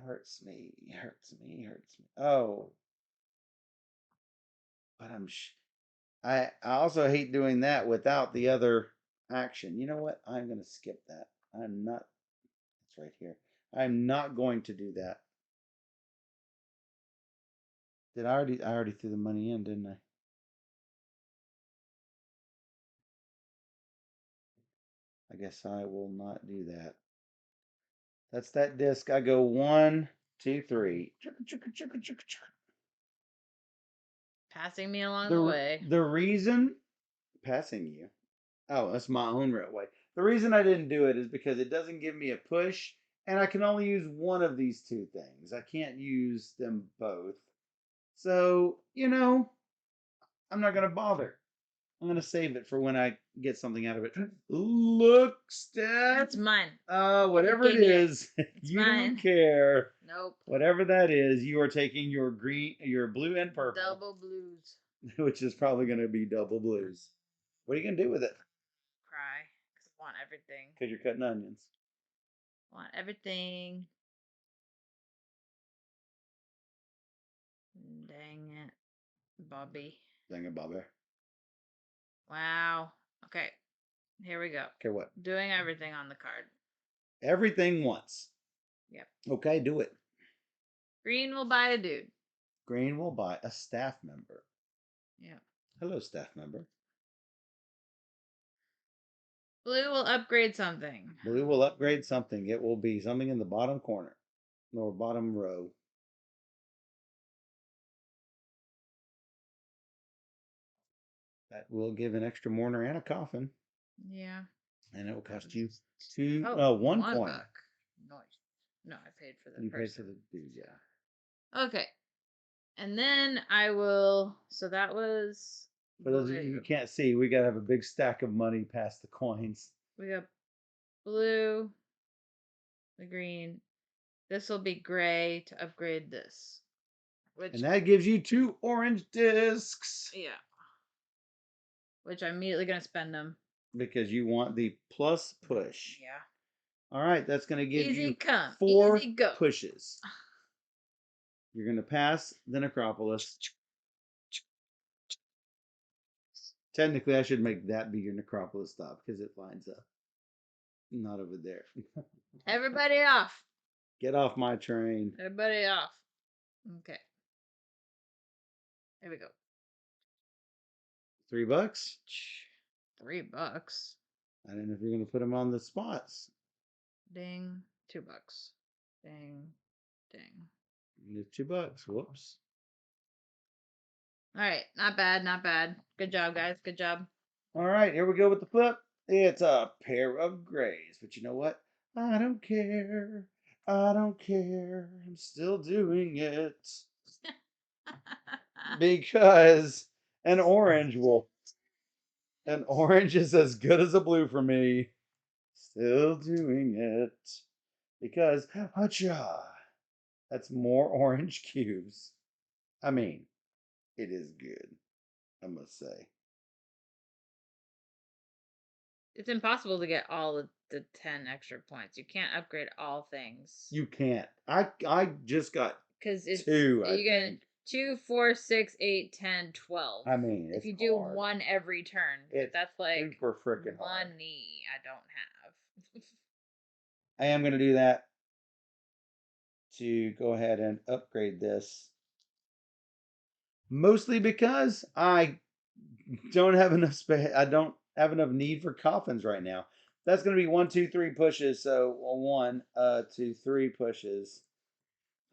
Hurts me, hurts me, hurts me. Oh, but I also hate doing that without the other action. You know what? I'm going to skip that. I'm not. It's right here. I'm not going to do that. Did I already? I already threw the money in, didn't I? I guess I will not do that. That's that disc. I go one, two, three. Passing me along the The way. the reason passing you. Oh, that's my own railway. The reason I didn't do it is because it doesn't give me a push, and I can only use one of these two things. I can't use them both. So, I'm not going to bother. I'm going to save it for when I get something out of it. Look, Steph. It's mine. You Whatever it gave me it. is, It's you don't mine. care. Nope. Whatever that is, you are taking your green, your blue and purple, Double blues. which is probably going to be double blues. What are you going to do with it? Cry. Because I want everything. Because you're cutting onions. Want everything. Dang it. Bobby. Dang it, Bobby. Wow. Okay. Here we go. Okay, what? Doing everything on the card. Everything once. Yep. Okay, do it. Green will buy a dude. Green will buy a staff member. Yep. Hello, staff member. Blue will upgrade something. Blue will upgrade something. It will be something in the bottom corner or bottom row. That will give an extra mourner and a coffin. Yeah. And it will cost Coffin. you Oh, one one coin. buck. Nice. No, I paid for the You paid for person. the dude, yeah. Okay. And then I will. So that was. For those of you who can't see, we gotta have a big stack of money past the coins. We got blue, the green. This will be gray to upgrade this. Which, And that gives you 2 orange discs. yeah. Which I'm immediately going to spend them. Because you want the plus push. Yeah. All right, that's going to give Easy you come, 4 easy go. pushes. You're going to pass the Necropolis. Technically, I should make that be your Necropolis stop because it lines up. Not over there. Everybody off. Get off my train. Everybody off. Okay. There we go. $3? $3. I don't know if you're going to put them on the spots. Ding. $2. Ding. Ding. It's $2. Whoops. All right. Not bad. Not bad. Good job, guys. Good job. All right, here we go with the flip. It's a pair of grays. But you know what? I don't care. I don't care. I'm still doing it. Because an orange is as good as a blue for me. Still doing it. Because, hacha, that's more orange cubes. I mean, it is good, I must say. It's impossible to get all of the 10 extra points. You can't upgrade all things. You can't. I just got Because it's 2, I you get think. 2, 4, 6, 8, 10, 12. I mean, if it's you do hard. one every turn, It's that's like super freaking hard. money I don't have. I am going to do that to go ahead and upgrade this. Mostly because I don't have enough space. I don't have enough need for coffins right now. That's going to be 1, 2, 3 pushes. So 1, 2, 3 pushes.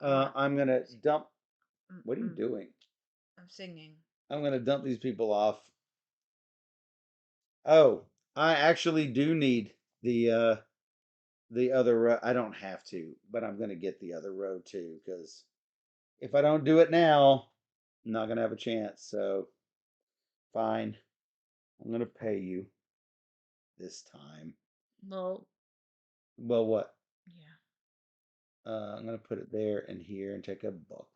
I'm going to dump. What are you doing? I'm singing. I'm going to dump these people off. Oh, I actually do need the other row. I don't have to, but I'm going to get the other row too because if I don't do it now, I'm not going to have a chance. So fine. I'm going to pay you this time. Well, what? yeah. I'm going to put it there and here and take a book.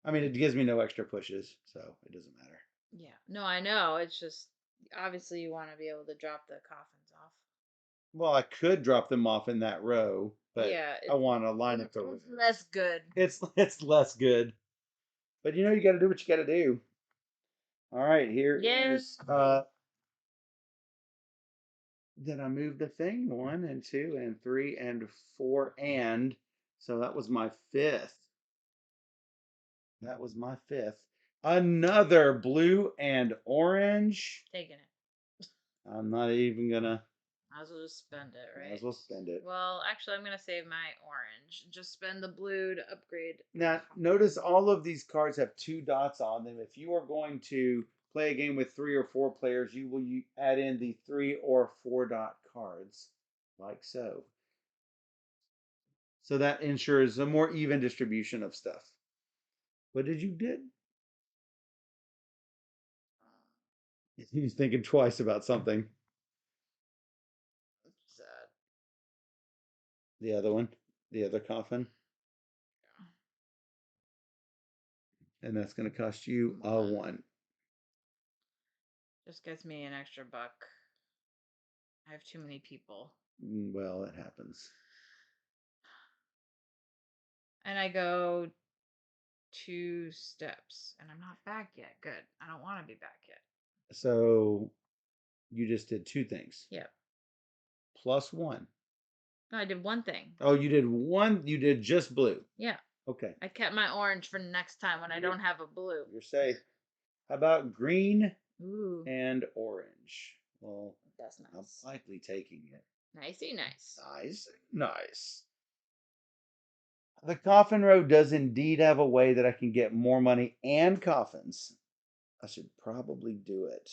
I mean, it gives me no extra pushes, so it doesn't matter. Yeah. No, I know. It's just obviously you want to be able to drop the coffins off. Well, I could drop them off in that row, but yeah, I want to line up the it's less good. It's less good. But you know, you got to do what you got to do. All right, here is then I moved the thing 1 and 2 and 3 and 4 and so that was my 5th. That was my 5th. Another blue and orange. Taking it. I'm not even gonna. Might as well just spend it, right? Might as well spend it. Well, actually, I'm gonna save my orange. Just spend the blue to upgrade. Now, notice all of these cards have 2 dots on them. If you are going to play a game with 3 or 4 players, you will add in the 3 or 4 dot cards, like so. So that ensures a more even distribution of stuff. What did you did? He's thinking twice about something. Sad. The other one, the other coffin. And that's going to cost you a 1. Just gets me an extra buck. I have too many people. Well, it happens. And I go 2 steps, and I'm not back yet. Good. I don't want to be back yet. So You just did two things. Yep. Plus one. No, I did one thing. Oh, you did one. You did just blue. Yeah. Okay. I kept my orange for next time when I don't have a blue. You're safe. How about green Ooh, and orange? Well, that's I'm nice. likely taking it. Nicey nice. Nice. Nice. The coffin road does indeed have a way that I can get more money and coffins. I should probably do it.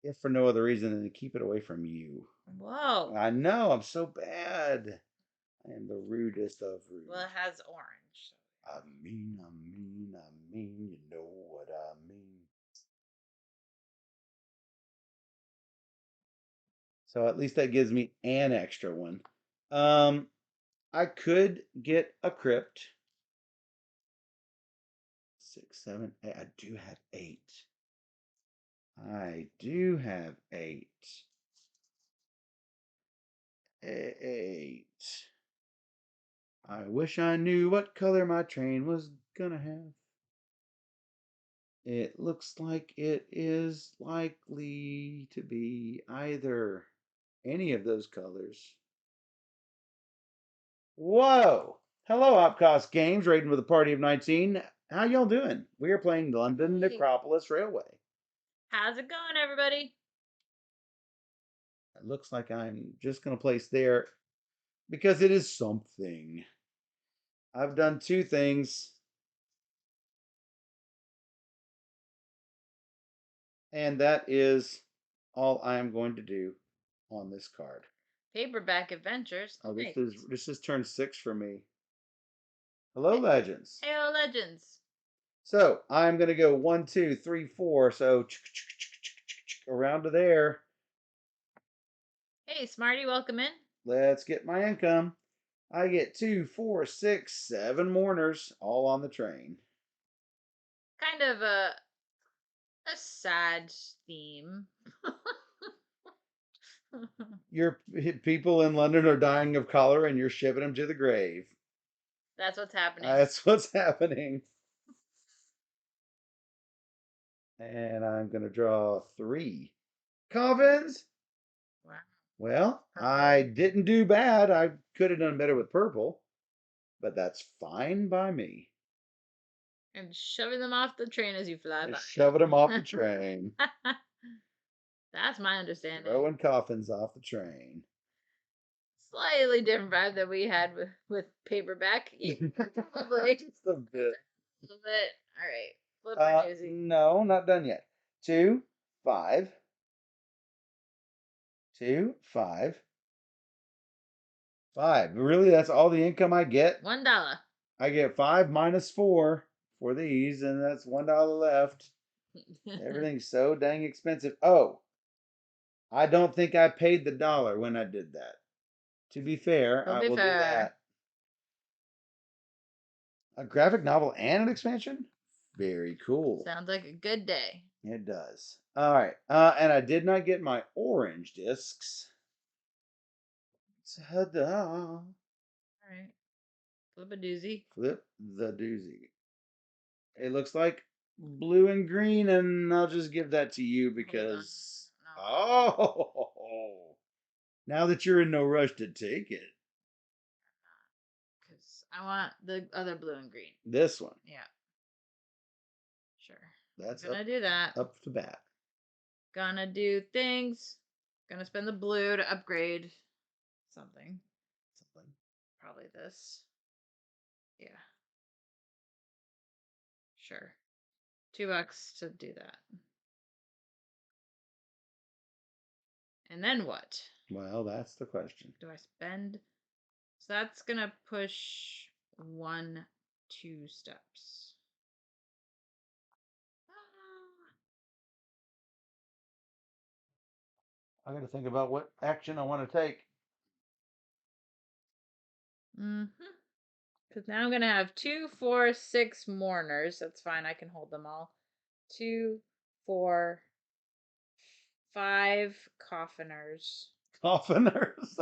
If for no other reason than to keep it away from you. Whoa. I know, I'm so bad. I am the rudest of rude. Well, it has orange. I mean, you know what I mean. So at least that gives me an extra one. I could get a crypt. 6, 7, 8. I do have 8. I do have 8. 8. I wish I knew what color my train was gonna have. It looks like it is likely to be either any of those colors. Whoa! Hello, Opcos Games, raiding with a party of 19. How y'all doing? We are playing London Hey. Necropolis Railway. How's it going, everybody? It looks like I'm just going to place there because it is something. I've done two things. And that is all I am going to do on this card. Paperback Adventures. Oh, Nice. this is turn 6 for me. Hello, Legends. Heyo, Legends. So I'm gonna go 1, 2, 3, 4. So around to there. Hey, Smarty, welcome in. Let's get my income. I get 2, 4, 6, 7 mourners all on the train. Kind of a sad theme. Your people in London are dying of cholera, and you're shipping them to the grave. That's what's happening. That's what's happening. And I'm going to draw 3 coffins. Wow. Well, Purple. I didn't do bad. I could have done better with purple, but that's fine by me. And shoving them off the train as you fly by. Shoving them off the train. That's my understanding. Throwing coffins off the train. Slightly different vibe that we had with paperback. Probably. Just a bit. A little bit. All right. Flip or doozy. No, not done yet. 2, 5. 2, 5. 5. Really, that's all the income I get? $1. I get 5 minus 4 for these, and that's $1 left. Everything's so dang expensive. Oh, I don't think I paid the dollar when I did that. To be fair, I will do that. A graphic novel and an expansion? Very cool. Sounds like a good day. It does. All right. And I did not get my orange discs. Ta-da. All right. Flip a doozy. Flip the doozy. It looks like blue and green, and I'll just give that to you because. No. Oh! Now that you're in no rush to take it. Because I want the other blue and green. This one. Yeah. Sure. That's gonna do that. Up to bat. Gonna do things. Gonna spend the blue to upgrade something. Probably this. Yeah. Sure. $2 to do that. And then what? Well, that's the question. Do I spend? So that's gonna push 1, 2 steps. I got to think about what action I want to take. Because now I'm gonna have 2, 4, 6 mourners. That's fine. I can hold them all. 2, 4, 5 coffiners. Coffiners.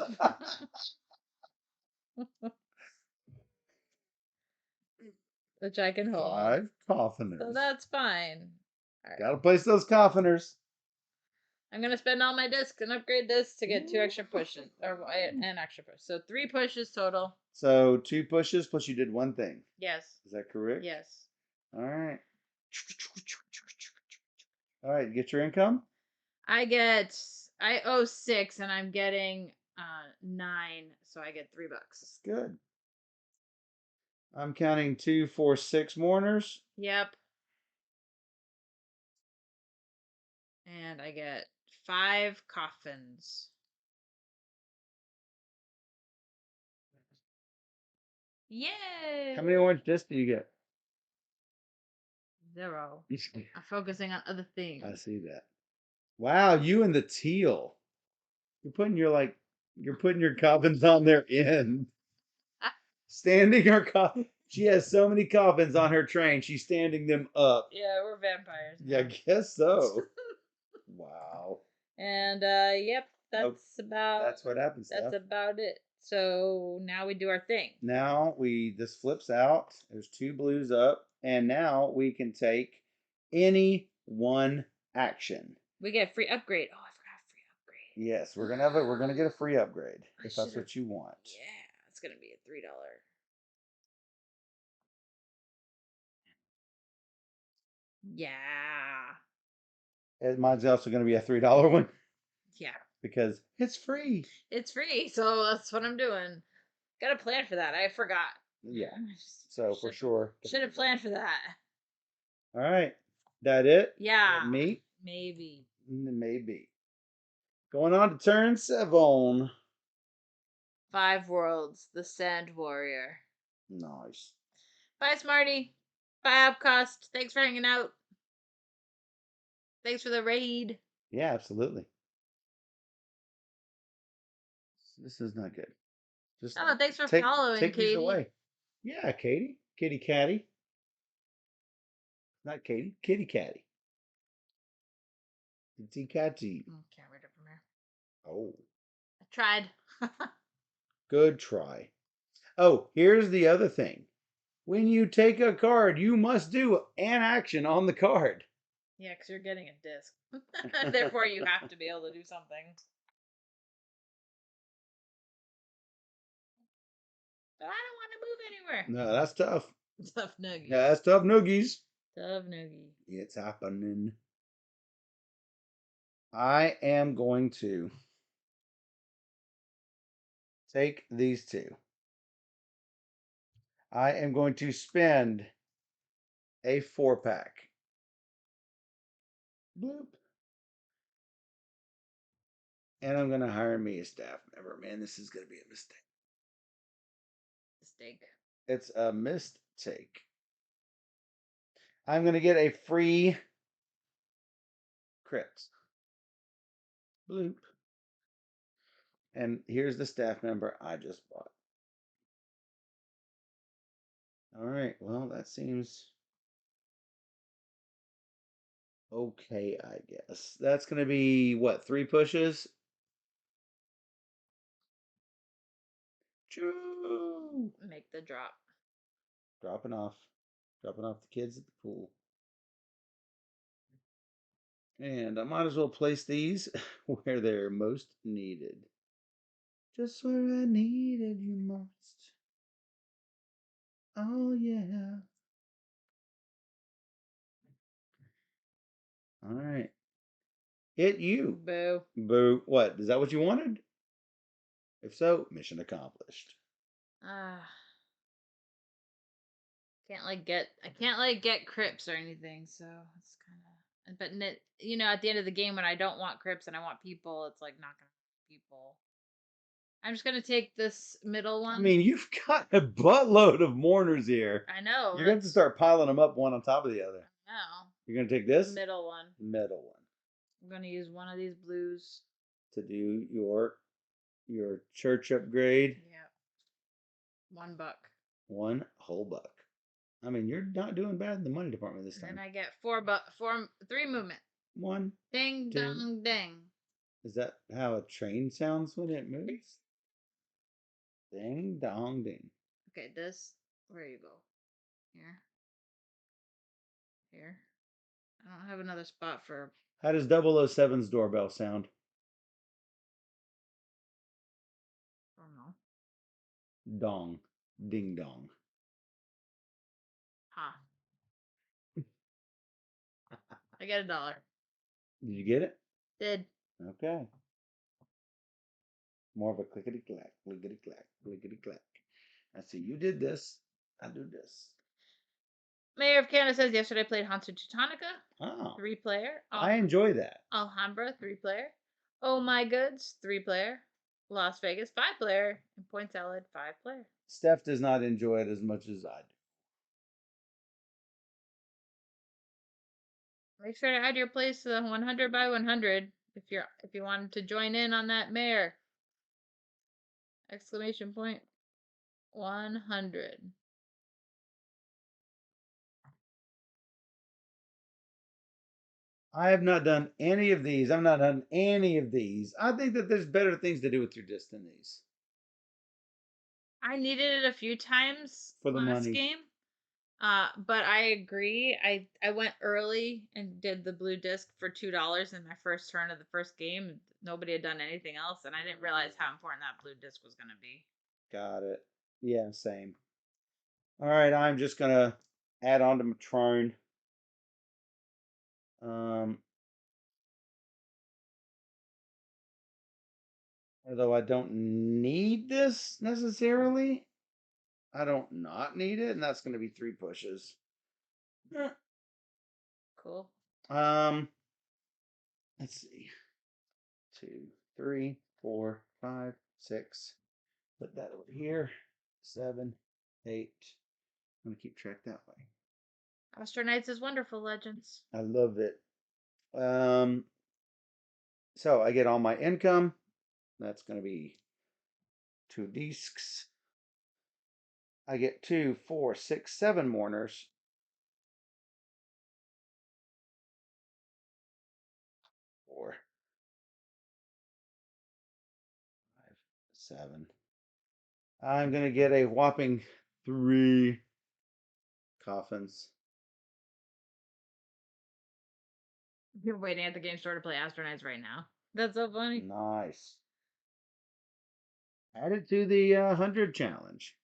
Which I can hold. 5 coffiners. So that's fine. All right. Gotta place those coffiners. I'm gonna spend all my discs and upgrade this to get 2 extra pushes or an extra push. So 3 pushes total. So 2 pushes plus you did one thing. Yes. Is that correct? Yes. All right. All right. Get your income. I owe 6 and I'm getting 9, so I get $3. That's good. I'm counting 2, 4, 6 mourners. Yep. And I get 5 coffins. Yay! How many orange discs do you get? 0. I'm focusing on other things. I see that. Wow, you and the teal. You're putting your coffins on their end. Standing her coffin. She has so many coffins on her train. She's standing them up. Yeah, we're vampires. Yeah, I Now. guess so. Wow. And yep, That's what happens. that's about it. So now we do our thing. Now this flips out. There's 2 blues up, and now we can take any one action. We get a free upgrade. Oh, I forgot a free upgrade. Yes, we're gonna get a free upgrade if that's what you want. Yeah, it's gonna be a $3. Yeah. And mine's also gonna be a $3 one Yeah. because it's free. It's free, so that's what I'm doing. Got a plan for that. I forgot. Yeah. So for sure. Should have planned for that. All right. That it? Yeah. Me? Maybe. Maybe. Going on to turn 7. 5 worlds. The Sand Warrior. Nice. Bye, Smarty. Bye, Upcost. Thanks for hanging out. Thanks for the raid. Yeah, absolutely. This is not good. Just thanks for following, take Katie. these away. Yeah, Katie. Kitty Catty. Not Katie. Kitty Catty. Kitty Catty. Can't read it from here. Oh. I tried. Good try. Oh, here's the other thing. When you take a card, you must do an action on the card. Yeah, because you're getting a disc. Therefore, you have to be able to do something. But I don't want to move anywhere. No, that's tough. Tough noogies. Yeah, that's tough noogies. Tough noogie. It's happening. I am going to take these 2. I am going to spend a 4-pack. Bloop. And I'm going to hire me a staff member. Man, this is going to be a mistake. Mistake. It's a mistake. I'm going to get a free crit. Bloop. And here's the staff member I just bought. All right. Well, that seems okay, I guess. That's going to be what? 3 pushes? Choo! Make the drop. Dropping off. Dropping off the kids at the pool. And I might as well place these where they're most needed. Just where I needed you most. Oh, yeah. All right. Hit you. Boo. Boo. What? Is that what you wanted? If so, mission accomplished. I can't get crypts or anything, so it's kind of. But at the end of the game, when I don't want crypts and I want people, it's like not gonna people. I'm just gonna take this middle one. I mean, you've got a buttload of mourners here. I know. You're going to have to start piling them up one on top of the other. No. You're going to take this? Middle one. Middle one. I'm gonna use one of these blues to do your church upgrade. Yeah. $1. 1 whole buck. I mean, you're not doing bad in the money department this time. And I get 3 movement. 1. Ding 2. dong ding. Is that how a train sounds when it moves? Ding dong ding. Okay, where you go? Here. I don't have another spot for How does 007's doorbell sound? I don't know. Dong. Ding dong. Huh. I get $1. Did you get it? Did. Okay. More of a clickety clack, clickety clack, clickety clack. I see you did this. I do this. Mayor of Canada says yesterday played Hansu Teutonica, Oh, 3-player. I enjoy that. Alhambra, 3-player. Oh My Goods, 3-player. Las Vegas, 5-player. And Point Salad, 5-player. Steph does not enjoy it as much as I do. Make sure to add your place to the 100 by 100 if you wanted to join in on that mayor. Exclamation point 100. I have not done any of these. I've not done any of these. I think that there's better things to do with your disc than these I needed it a few times for the last money. game. But I agree. I went early and did the blue disc for $2 in my first turn of the first game. Nobody had done anything else, and I didn't realize how important that blue disc was going to be. Got it. Yeah, same. All right, I'm just gonna add on to Matrone. Um, although I don't need this necessarily, I don't not need it, and that's gonna be 3 pushes. Cool. Um, let's see. 2, 3, 4, 5, 6. Put that over here. 7, 8. I'm gonna keep track that way. Astro Knights is wonderful, Legends. I love it. Um, so I get all my income. That's gonna be 2 discs. I get 2, 4, 6, 7 mourners. 4, 5, 7. I'm gonna get a whopping 3 coffins. You're waiting at the game store to play Astro Knights right now. That's so funny. Nice. Add it to the 100 challenge.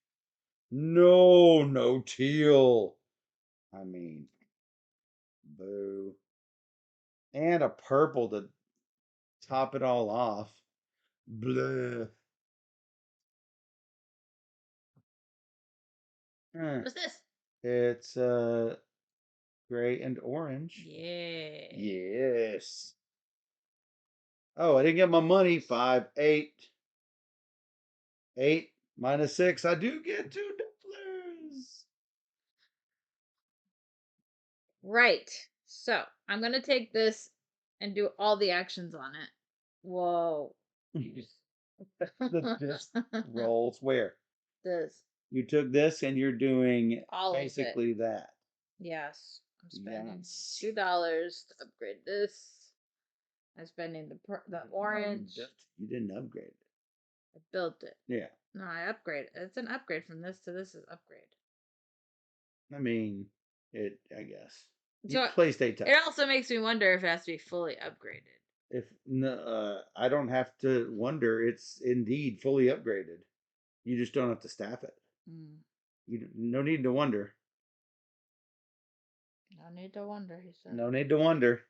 No, no teal. I mean, boo. And a purple to top it all off. Bleh. What's this? It's gray and orange. Yeah. Yes. Oh, I didn't get my money. 5, 8. 8 minus 6. I do get $2. Right. So I'm gonna take this and do all the actions on it. Whoa. The disc rolls where? This. You took this and you're doing All of it. basically that. Yes. I'm spending Yes. $2 to upgrade this. I'm spending the orange. You didn't upgrade it. I built it. Yeah. No, I upgraded. It's an upgrade from this to this is upgrade. I mean, I guess. So You placed a it also makes me wonder if it has to be fully upgraded. If no, I don't have to wonder. It's indeed fully upgraded. You just don't have to staff it. Mm. No need to wonder. No need to wonder, he said. No need to wonder.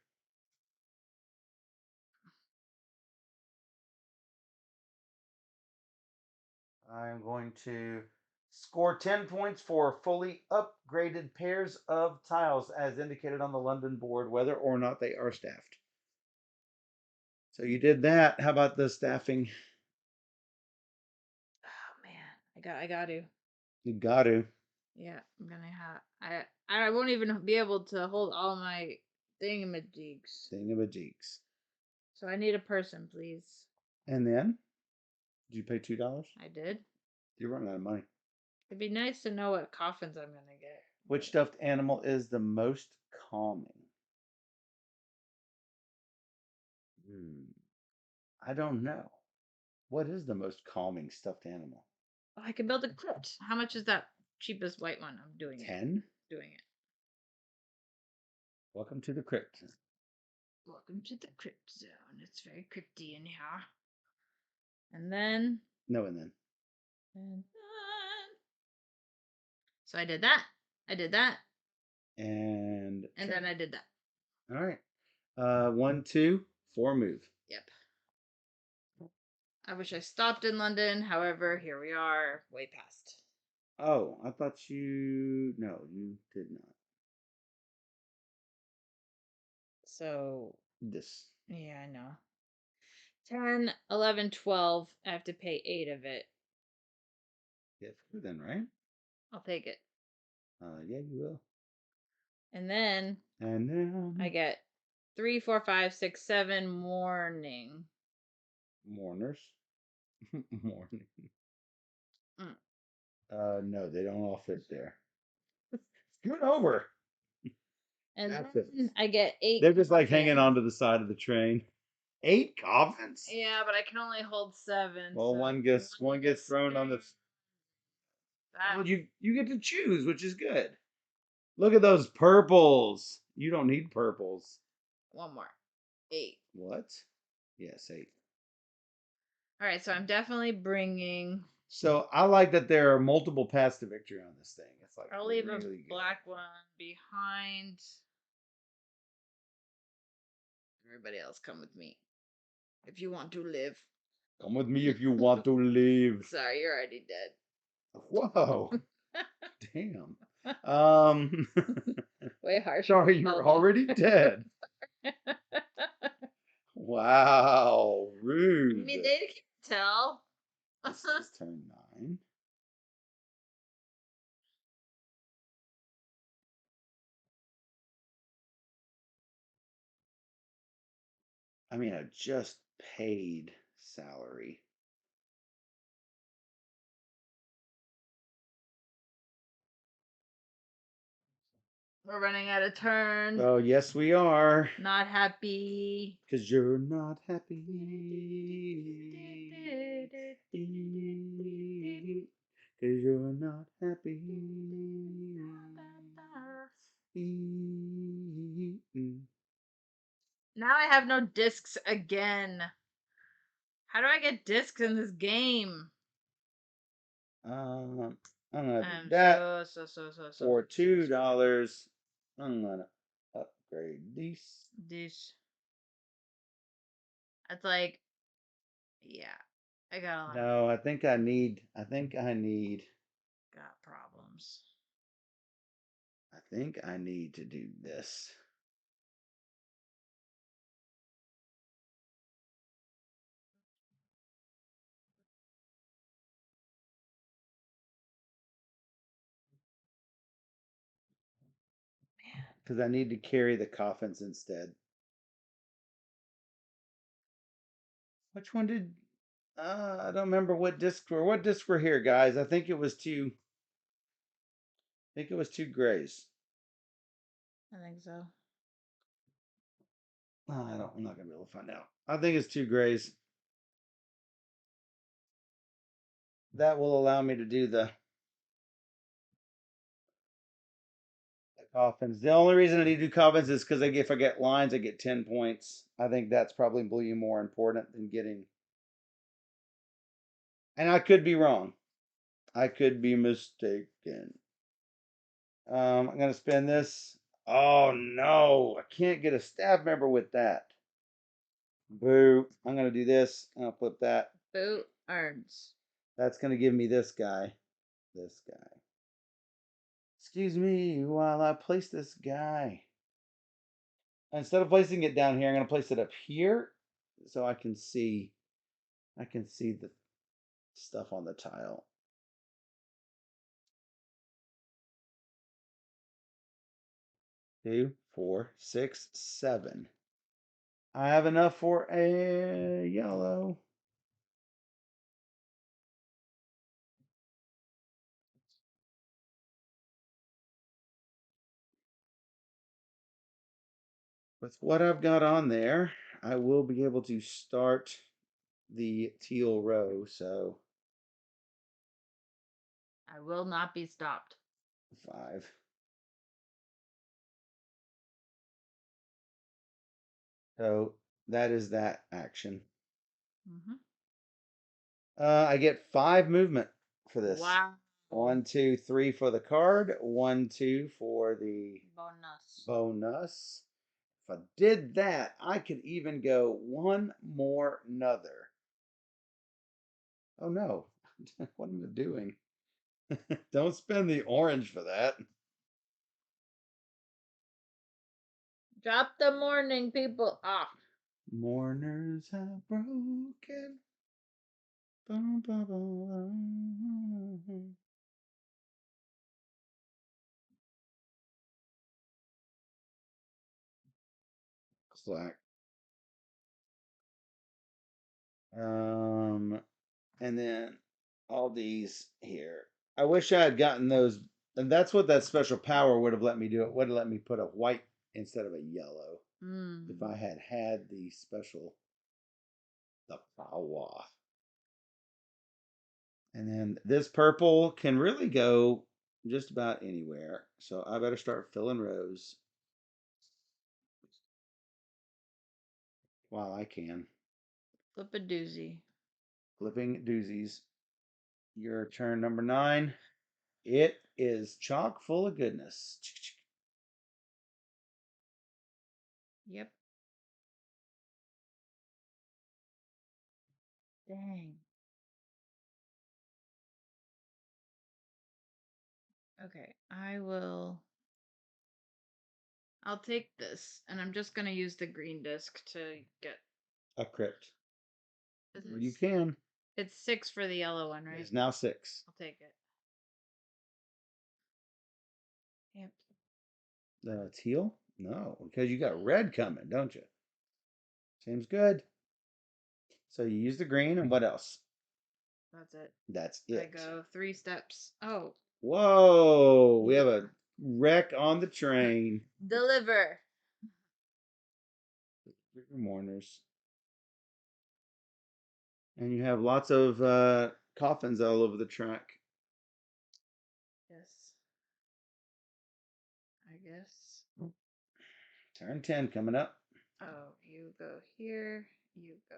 I'm going to score 10 points for fully upgraded pairs of tiles as indicated on the London board, whether or not they are staffed. So you did that. How about the staffing? Oh man, I got to. You got to. Yeah, I'm gonna have. I won't even be able to hold all my thingamajigs. Thingamajigs. So I need a person, please. And then, did you pay $2? I did. You're running out of money. It'd be nice to know what coffins I'm gonna get. Which stuffed animal is the most calming? I don't know. What is the most calming stuffed animal? Oh, I can build a crypt. How much is that cheapest white one? I'm doing it. 10? Doing it. Welcome to the crypt. Welcome to the crypt zone. It's very crypty in here. And then, No, and then. and then. So I did that. I did that. And And then I did that. all right. 1, 2, 4 move. Yep. I wish I stopped in London. However, here we are, way past. Oh, I thought you. No, you did not. So, This. yeah, I know. 10, 11, 12. I have to pay 8 of it. Yeah, then, right? I'll take it. Yeah, you will. And then And then I get 3, 4, 5, 6, 7 morning. mourners. Mourning. Mm. No, they don't all fit there. Scoot over. And That's then it. I get 8. They're just like hanging coffins. onto the side of the train. 8 coffins. Yeah, but I can only hold 7. Well, so one gets thrown on the. that. Well, you get to choose, which is good. Look at those purples. You don't need purples. One more. 8. What? Yes, 8. All right, so I'm definitely bringing. So I like that there are multiple paths to victory on this thing. It's like I'll leave really a good. black one behind. Everybody else, come with me if you want to live. Come with me if you want to live. Sorry, you're already dead. Whoa. Damn. Um Way harsh. Sorry, you're already dead. Wow, I rude. mean, they can't tell. This is turn 9. I mean, I just paid salary. We're running out of turn. Oh, yes, we are. Not happy. Because you're not happy. Because you're not happy. Now I have no discs again. How do I get discs in this game? I'm gonna do I'm that so for $2. I'm gonna upgrade these. Dish. It's like, yeah, I got a lot. No, I think I need. Got problems. I think I need to do this. Because I need to carry the coffins instead. Which one did? I don't remember what disc were. What disc were here, guys? I think it was two. I think it was 2 grays. I think so. Oh, I'm not gonna be able to find out. I think it's 2 grays. That will allow me to do the coffins. The only reason I need to do coffins is because if I get lines, I get 10 points. I think that's probably more important than getting. And I could be wrong. I could be mistaken. I'm gonna spend this. Oh no, I can't get a staff member with that. Boo. I'm gonna do this. I'll flip that. Boot earns. That's gonna give me this guy. This guy. Excuse me while I place this guy. Instead of placing it down here, I'm gonna place it up here so I can see the stuff on the tile. 2, 4, 6, 7. I have enough for a yellow. With what I've got on there, I will be able to start the teal row. So I will not be stopped. 5. So that is that action. Hmm. I get 5 movement for this. Wow. 1, 2, 3 for the card. 1, 2 for the Bonus. bonus. If I did that, I could even go one more another. Oh no. What am I doing? Don't spend the orange for that. Drop the morning people off. Mourners have broken. Bum, bum, bum. Slack. Um, and then all these here. I wish I had gotten those, and that's what that special power would have let me do. It would have let me put a white instead of a yellow if Mm. I had had the special, the power. And then this purple can really go just about anywhere. So I better start filling rows while I can. Flip a doozy. Flipping doozies. Your turn number 9. It is chock full of goodness. Yep. Dang. Okay, I'll take this, and I'm just gonna use the green disc to get. A crypt. This Or you is. can. It's 6 for the yellow one, It right? is now 6. I'll take it. Yep. Teal? No, because you got red coming, don't you? Seems good. So you use the green, and what else? That's it. That's I it. go 3 steps. Oh, Whoa! We yeah. have a wreck on the train. Deliver. Mourners. And you have lots of coffins all over the track. Yes. I guess. Turn 10 coming up. Oh, you go here, you go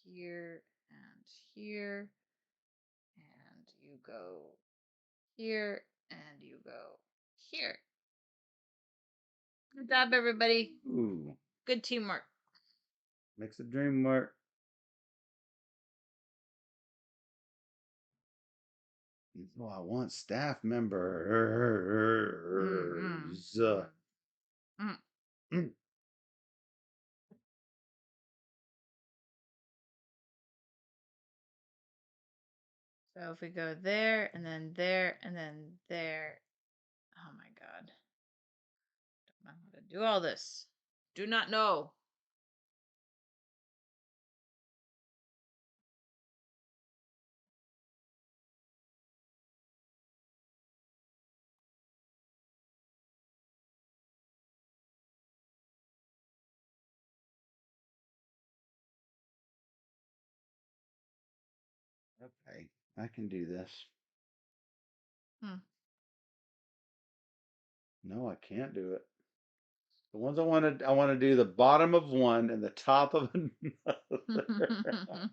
here, and here, and you go here, and you go here. Good job, everybody. Ooh, Good teamwork. makes the dream work. Oh, I want staff Mm, mm, members. mm, mm. Mm. So if we go there, and then there, and then there. Oh my God. Don't know how to do all this. Do not know. Okay, I can do this. Hmm. No, I can't do it. The ones I want to do the bottom of one and the top of another.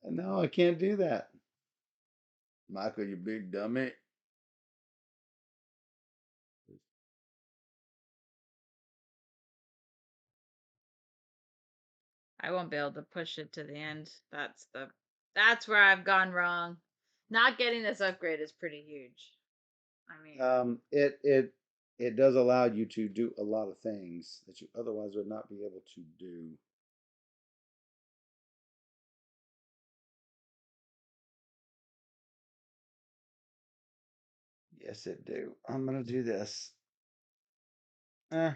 No, I can't do that. Michael, you big dummy. I won't be able to push it to the end. That's where I've gone wrong. Not getting this upgrade is pretty huge. I mean, It does allow you to do a lot of things that you otherwise would not be able to do. Yes, it do. I'm gonna do this. Eh,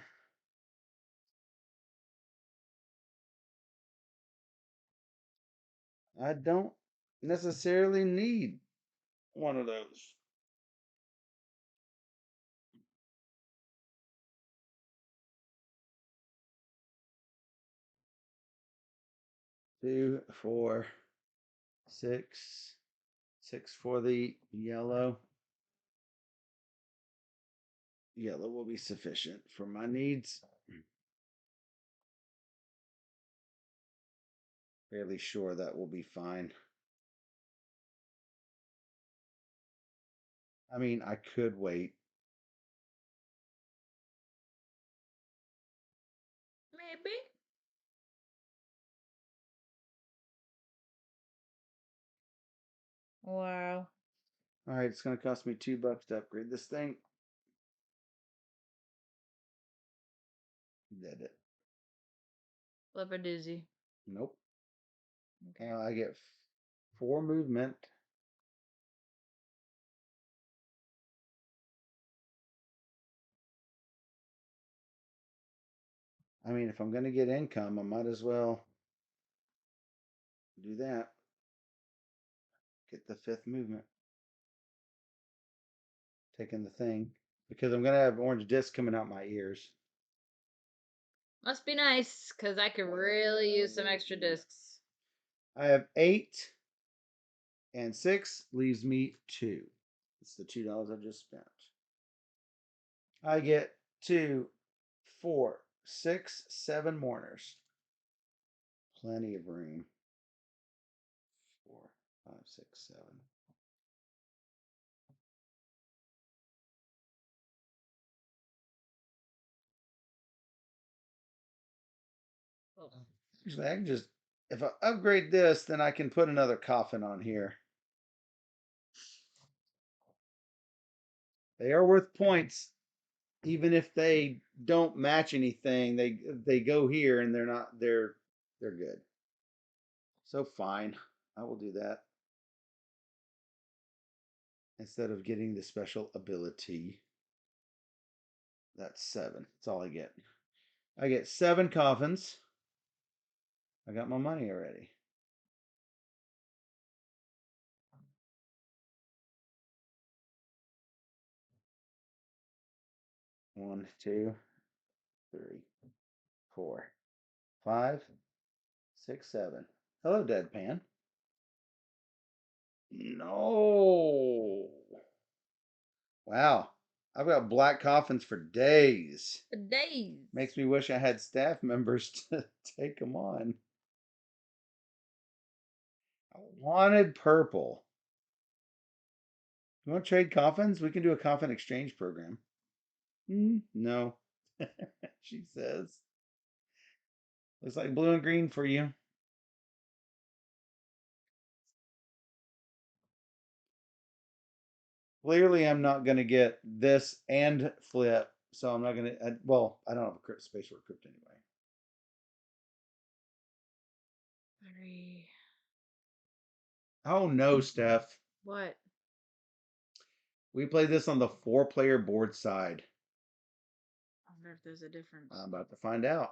I don't necessarily need one of those. 2, 4, 6, 6 for the yellow. yellow will be sufficient for my needs. Fairly sure that will be fine. I mean, I could wait. Maybe. Wow. All right, it's going to cost me $2 to upgrade this thing. Did it? Flip a doozy. Nope. Okay. I get 4 movement. I mean, if I'm going to get income, I might as well do that. Get the 5th movement. Taking the thing. Because I'm going to have orange disc coming out my ears. Must be nice, because I could really use some extra discs. I have 8 and 6 leaves me 2. It's the $2 I just spent. I get 2, 4, 6, 7 mourners. Plenty of room. 4, 5, 6, 7. Oh. Actually, I can just, if I upgrade this, then I can put another coffin on here. They are worth points, even if they don't match anything. They go here and they're good. So fine, I will do that instead of getting the special ability. That's 7. That's all I get. I get 7 coffins. I got my money already. One, two, 3, 4, 5, 6, 7. Hello, Deadpan. No. Wow. I've got black coffins for days. For days. Makes me wish I had staff members to take them on. I wanted purple. You want to trade coffins? We can do a coffin exchange program. No, she says. Looks like blue and green for you. Clearly, I'm not going to get this and flip, so I'm not going to. Well, I don't have a space for a crypt anyway. 3. Oh no, Steph. What? We play this on the 4-player board side. I wonder if there's a difference. I'm about to find out.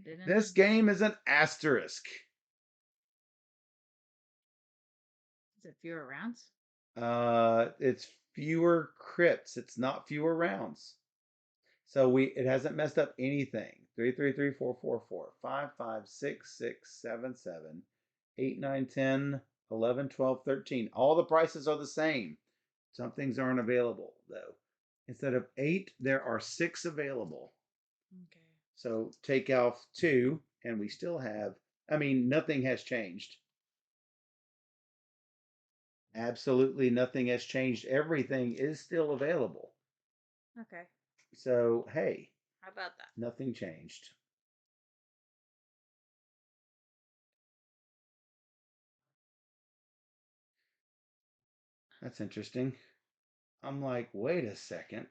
Didn't This it? game is an asterisk. Is it fewer rounds? It's fewer crypts. It's not fewer rounds. So it hasn't messed up anything. 3, 3, 3, 4, 4, 4, 5, 5, 6, 6, 7, 7, 8, 9, 10, 11, 12, 13. All the prices are the same. Some things aren't available though. Instead of 8, there are 6 available. Okay. So take off 2, and we still have. I mean, nothing has changed. Absolutely nothing has changed. Everything is still available. Okay. So, hey, How about that? nothing changed. That's interesting. I'm like, wait a second.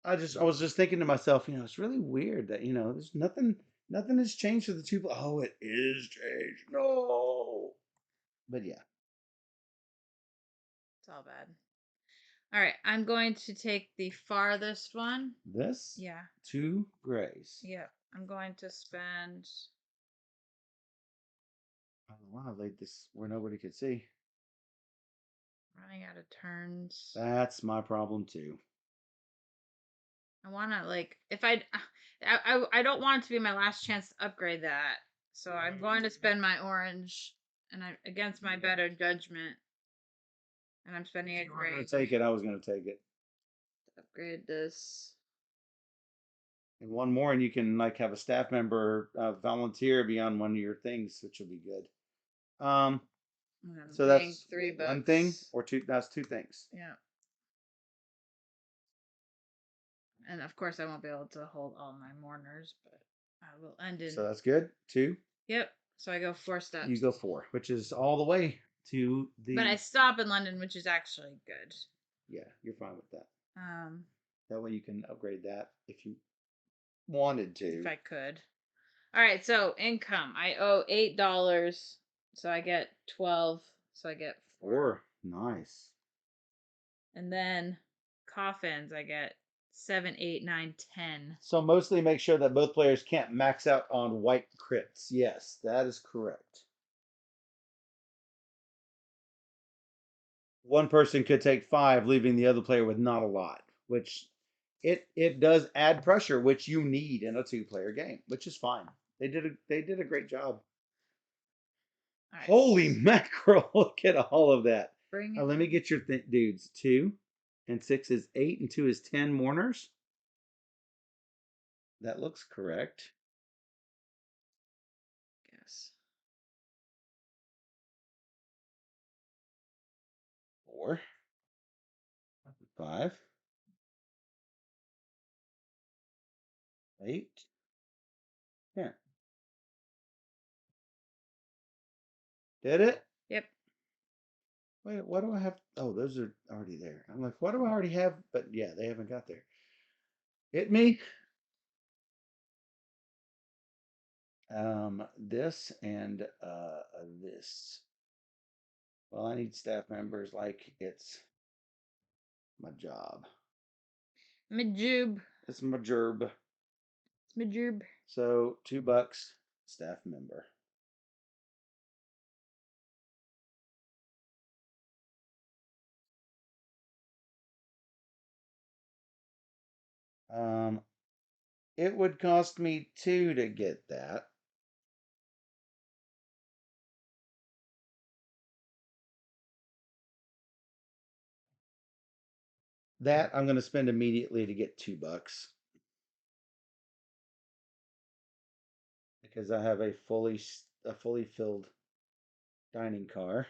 I was just thinking to myself, it's really weird that, there's nothing has changed for the two. Oh, it is changed. No. But yeah. It's all bad. All right. I'm going to take the farthest one. This? Yeah. 2 grays. Yeah. I'm going to spend. I don't know why I laid this where nobody could see. Running out of turns. That's my problem too. I want to if I don't want it to be my last chance to upgrade that. So I'm going to spend my orange, and I against my better judgment, and I'm spending a If you were gray. going to take it, I was going to take it. Upgrade this. And one more, and you can like have a staff member volunteer be on one of your things, which will be good. So Paying that's $3. one thing or two. That's two things. Yeah. And of course, I won't be able to hold all my mourners, but I will end in. So that's good. Two. Yep. So I go 4 steps. You go four, which is all the way to the. But I stop in London, which is actually good. Yeah, you're fine with that. Um, That way you can upgrade that if you wanted to. if I could. All right. So income, I owe $8, so I get 12. So I get 4. Four. Nice. And then coffins, I get 7, 8, 9, 10. So mostly make sure that both players can't max out on white crits. Yes, that is correct. One person could take 5, leaving the other player with not a lot, which it does add pressure, which you need in a 2-player game, which is fine. They did a great job. All right. Holy mackerel! Look at all of that. Bring it. Let me get your dudes. 2 and 6 is 8, and 2 is 10 mourners. That looks correct. Yes. 4, 5, 8, 10. Did it? Yep. Wait, what do I have? Oh, those are already there. I'm like, what do I already have? But yeah, they haven't got there. Hit me. This and this. Well, I need staff members like it's my job. My joob. It's my gerb. It's my joob. So $2, staff member. It would cost me 2 to get that. That I'm going to spend immediately to get $2 because I have a fully filled dining car.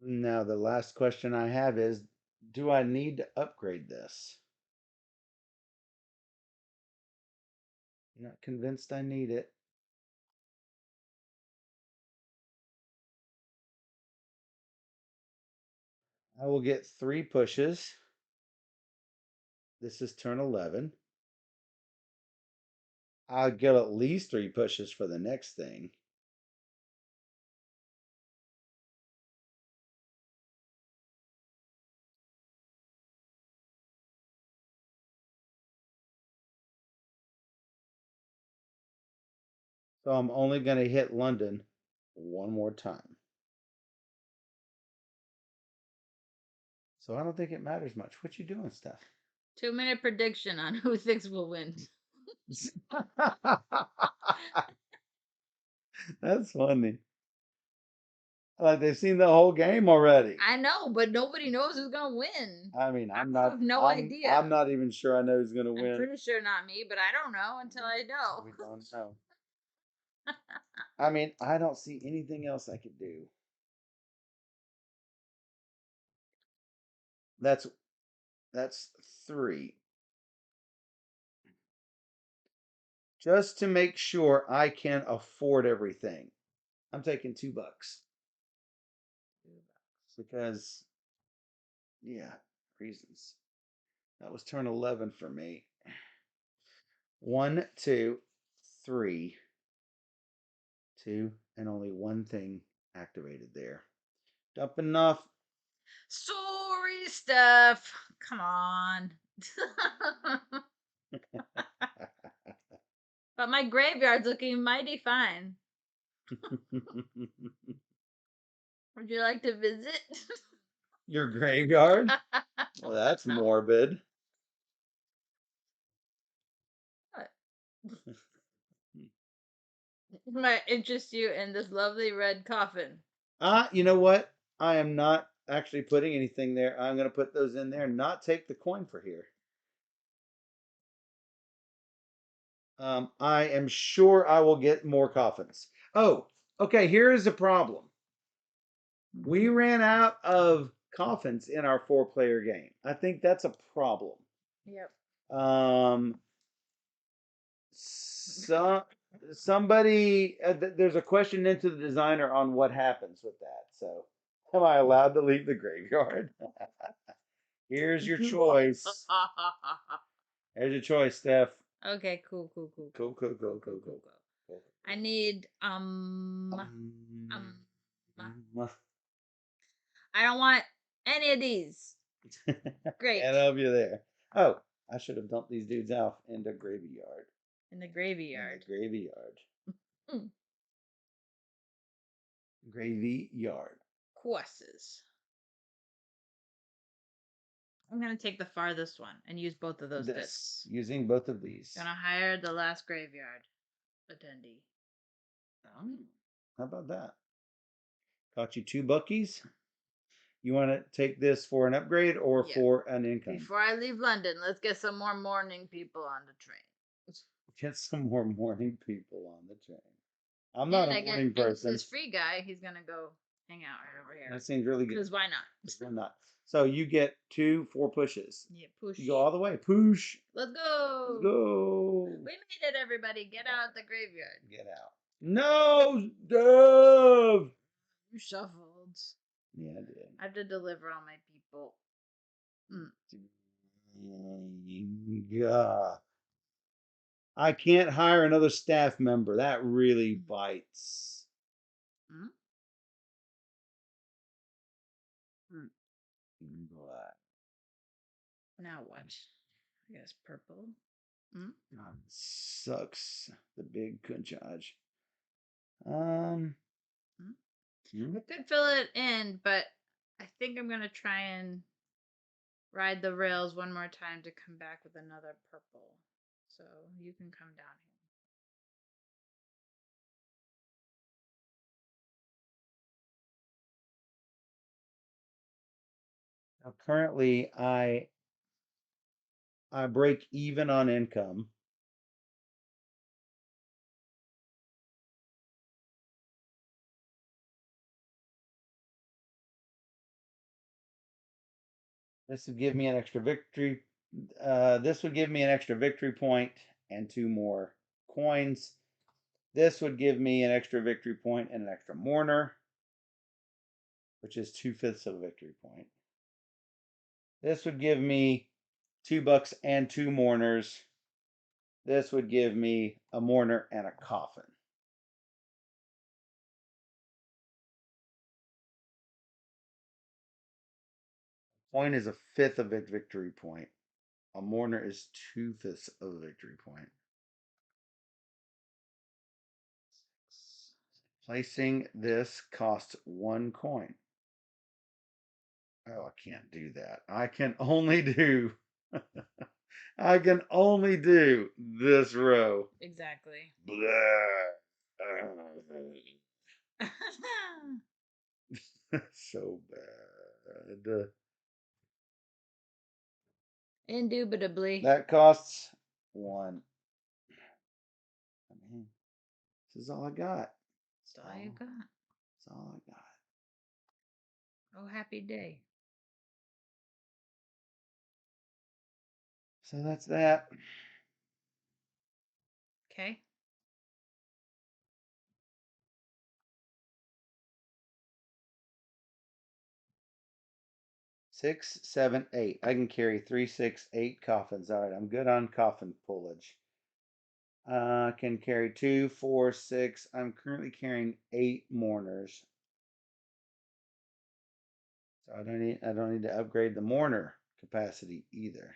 Now the last question I have is, do I need to upgrade this? Not convinced I need it. I will get 3 pushes. This is turn 11. I'll get at least 3 pushes for the next thing. So I'm only going to hit London one more time. So I don't think it matters much. What you doing, Steph? 2-minute prediction on who thinks will win. That's funny. Like they've seen the whole game already. I know, but nobody knows who's gonna win. I mean, I have no idea. I'm not even sure I know who's gonna win. I'm pretty sure not me, but I don't know until I know. We don't know. I mean, I don't see anything else I could do. That's 3. Just to make sure I can afford everything. I'm taking $2 because, yeah, reasons. That was turn 11 for me. 1, 2, 3, 2, and only one thing activated there. Dump enough. Sorry, Steph. Come on. But my graveyard's looking mighty fine. Would you like to visit? Your graveyard? Well, that's morbid. What? Might interest you in this lovely red coffin. You know what? I am not actually putting anything there. I'm going to put those in there and not take the coin for here. I am sure I will get more coffins. Oh, okay. Here is a problem. We ran out of coffins in our four-player game. I think that's a problem. Yep. Um, so somebody, there's a question into the designer on what happens with that. So, am I allowed to leave the graveyard? Here's your choice. Here's your choice, Steph. Okay, cool, cool, cool, Cool, cool, cool, cool, cool, cool, cool, cool, cool, cool. cool. I need Um, um I don't want any of these. Can't Great. help you there. Oh, I should have dumped these dudes off in the graveyard. In the In the graveyard. graveyard. Mm. Graveyard. Courses. I'm gonna take the farthest one and use both of those This. discs. Using both of these. Gonna hire the last graveyard attendee. Oh, how about that? Got you two buckies. You want to take this for an upgrade or Yeah. for an income? Before I leave London, let's get some more morning people on the train. Get some more morning people on the train. I'm not And a I get morning and person. this free guy, he's gonna go hang out right over here. That seems really good. Because why not? Why not? So you get 4 pushes. Yeah, push. You go all the way. Push. Let's go. Let's go. We made it, everybody. Get out the graveyard. Get out. No, Dove. You shuffled. Yeah, I did. I have to deliver all my people. Mm. Yeah. I can't hire another staff member. That really bites. Mm. Mm. Black. Now what? I guess purple. Mm. God, sucks. The big kunchaj. Um. I could fill it in, but I think I'm gonna try and ride the rails one more time to come back with another purple. So you can come down Now currently, I break even on income. This would give me an extra victory. This would give me an extra victory point and 2 more coins. This would give me an extra victory point and an extra mourner, which is 2/5 of a victory point. This would give me $2 and 2 mourners. This would give me a mourner and a coffin. Point is 1/5 of a victory point. A mourner is 2/5 of a victory point. Placing this costs 1 coin. Oh, I can't do that. I can only do I can only do this row. Exactly. So bad. Indubitably. That costs 1. I mean, this is all I got. That's all you got. That's all I got. Oh, happy day. So that's that. Okay. Six, seven, eight. I can carry 3, 6, 8 coffins. All right, I'm good on coffin pullage. Can carry 2, 4, 6. I'm currently carrying 8 mourners. So I don't need to upgrade the mourner capacity either.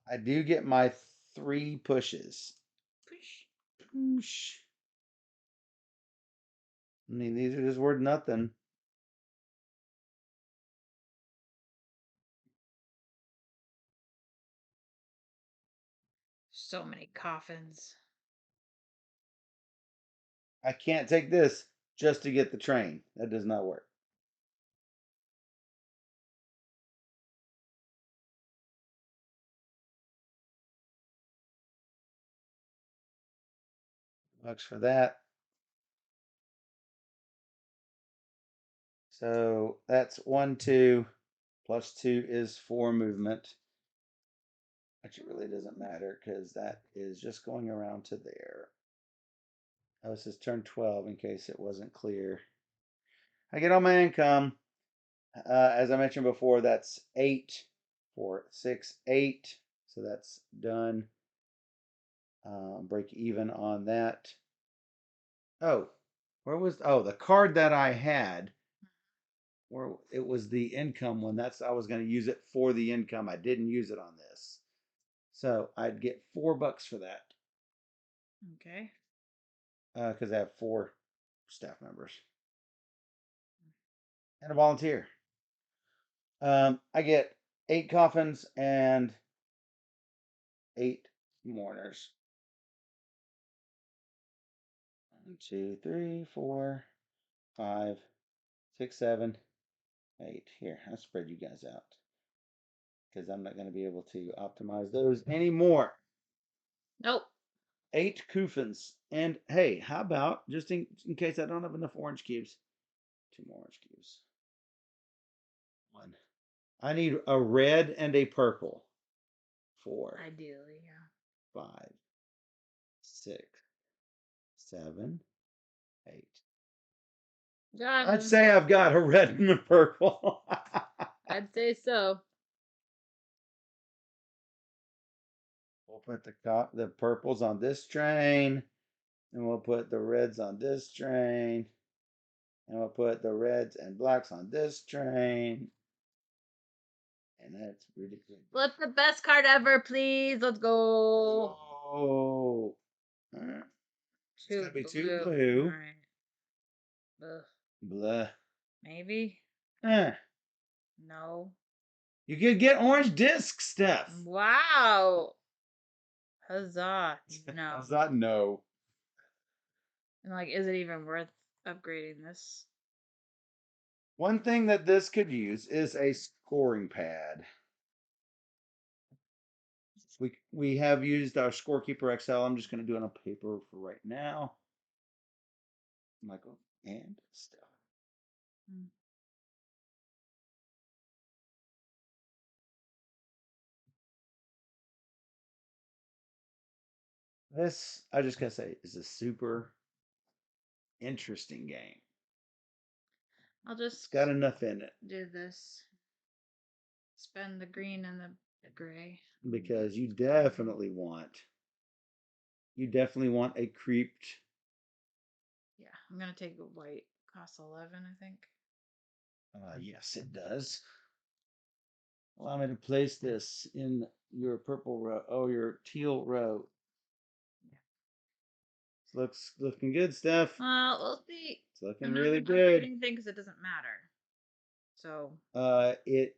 I do get my 3 pushes. Push, push. I mean, these are just worth nothing. So many coffins. I can't take this just to get the train. That does not work. Bucks for that. So that's 1, 2, plus 2 is 4 movement. Which it really doesn't matter because that is just going around to there. Oh, this is turn 12 in case it wasn't clear. I get all my income. As I mentioned before, that's 8, 4, 6, 8. So that's done. Break even on that. Oh, where was, oh, the card that I had, where it was the income one. That's, I was going to use it for the income. I didn't use it on this. So I'd get $4 for that. Okay. Because I have 4 staff members and a volunteer. I get 8 coffins and 8 mourners. 1, 2, 3, 4, 5, 6, 7, 8. Here, I'll spread you guys out because I'm not going to be able to optimize those anymore. Nope. 8 coffins. And hey, how about, just in case I don't have enough orange cubes, 2 more orange cubes. 1. I need a red and a purple. 4. Ideally, yeah. 5, 6, 7, 8. I'd say I've got a red and a purple. I'd say so. We'll put the purples on this train, and we'll put the reds on this train, and we'll put the reds and blacks on this train. And that's really good. Flip the best card ever, please. Let's go. Oh, it's gonna be 2 blue. All right. Ugh. Blah. Maybe. Eh. No. You could get orange discs, Steph. Wow. Huzzah. No. How's that? No. And like, is it even worth upgrading this? One thing that this could use is a scoring pad. We have used our Scorekeeper XL. I'm just going to do it on paper for right now. Michael and Steph. This, I just gotta say, is a super interesting game. I'll It's just got enough in it do this. Spend the green and the gray. because you definitely want a creeped. Yeah, I'm gonna take a white. Costs 11, I think. Yes, it does. Allow me to place this in your purple row. Oh, your teal row. Looks looking good, Steph. Well, we'll see. It's looking I'm not really gonna good. upgrade anything because it doesn't matter. So. It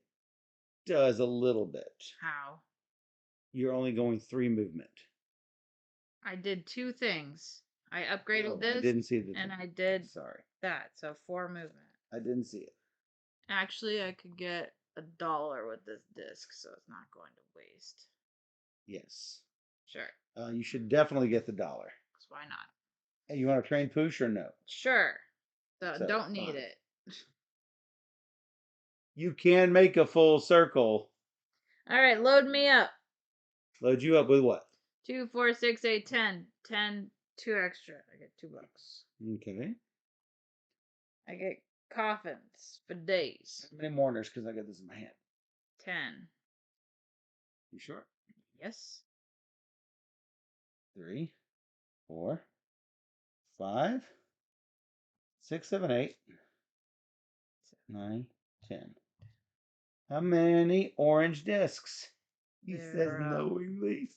does a little bit. How? You're only going 3 movement. I did 2 things. I upgraded Oh, this. I didn't see the and thing. I did Sorry. that. So 4 movement. I didn't see it. Actually, I could get $1 with this disc, so it's not going to waste. Yes. Sure. You should definitely get the $1. 'Cause why not? Hey, you want to train Poosh or no? Sure. So So, don't need fine. it. You can make a full circle. All right, load me up. Load you up with what? 2, 4, 6, 8, 10. 10, 2 extra. I get $2. Okay. I get coffins for days. How many mourners? Because I got this in my hand. 10. You sure? Yes. 3, 4, 5, 6, 7, 8, 9, 10. How many orange discs? He says 0. knowingly.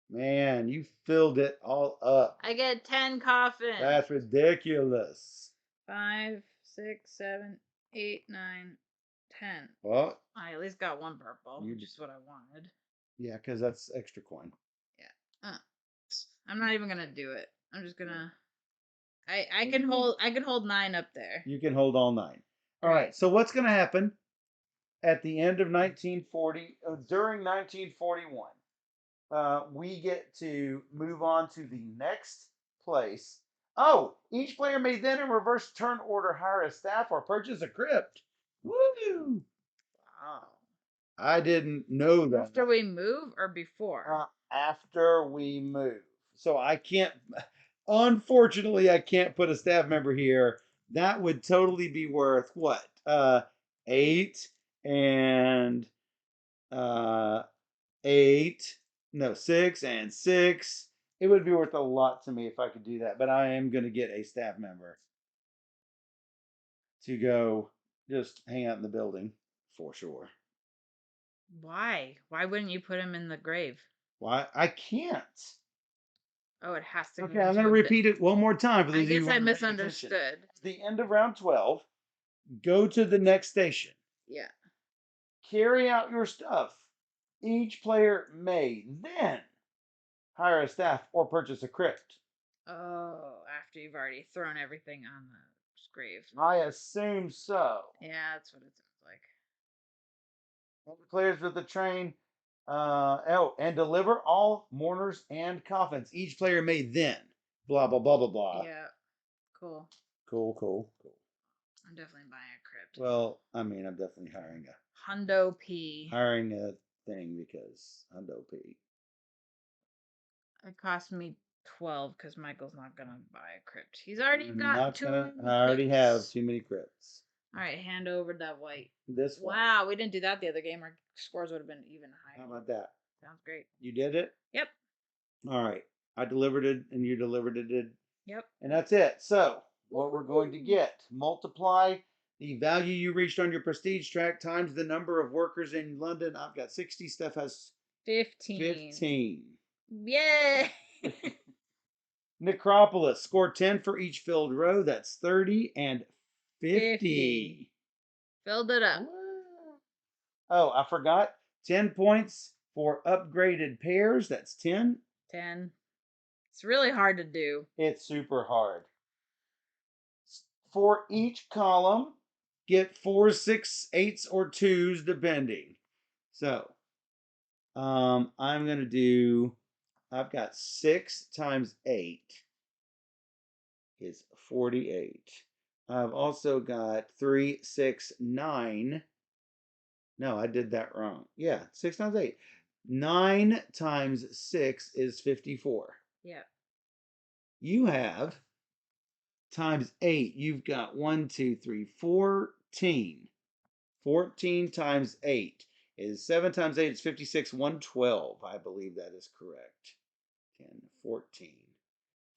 Man, you filled it all up. I get 10 coffins. That's ridiculous. 5, 6, 7, 8, 9, 10. Well, I at least got 1 purple, You which is what I wanted. yeah, because that's extra coin. Yeah. I'm not even gonna do it. I'm just gonna I can hold 9 up there. You can hold all 9. All right. Right. So what's going to happen at the end of 1940, during 1941? We get to move on to the next place. Oh, each player may then, in reverse turn order, hire a staff or purchase a crypt. Woo! Wow. I didn't know that. After we move or before? After we move. So I can't, unfortunately, I can't put a staff member here. That would totally be worth what? 8 and 8, no, 6 and 6. It would be worth a lot to me if I could do that, but I am going to get a staff member to go just hang out in the building for sure. Why? Why wouldn't you put him in the grave? Why? I can't. Oh, it has to go Okay, I'm into going to a bit. repeat it one more time for I those of you guess who I aren't paying attention. misunderstood. At the end of round 12, go to the next station. Yeah. Carry out your stuff. Each player may then hire a staff or purchase a crypt. Oh, after you've already thrown everything on the grave. I assume so. Yeah, that's what it sounds like. And the players with the train, and deliver all mourners and coffins. Each player may then, blah, blah, blah, blah, blah. Yeah. Cool. Cool. I'm definitely buying a crypt. Well, I mean, I'm definitely Hundo P. hiring a thing because Hundo P. It cost me 12 because Michael's not gonna buy a crypt. He's already You're got not too gonna. many I already have crypts. too many crypts. All right, hand over that white. This one. Wow, we didn't do that the other game. Our scores would have been even How higher. about that? Sounds great. You did it. Yep. All right. I delivered it, and you delivered it. Yep. And that's it. So what we're going to get: multiply the value you reached on your prestige track times the number of workers in London. I've got 60. Steph has 15. Yay! Necropolis, score 10 for each filled row. That's 30 and 50. 50. Filled it up. Oh, I forgot. 10 points for upgraded pairs. That's 10. 10. It's really hard to do. It's super hard. For each column, get 4, 6, 8s, or 2s, depending. So, I'm going to do, I've got 6 times 8 is 48. I've also got 3, 6, 9. No, I did that wrong. Yeah, 6 times 8. 9 times 6 is 54. Yeah. You have times 8. You've got 1, 2, 3, 14. 14 times 8 is 7 times 8 is 56. 112. I believe that is correct. 10, 14.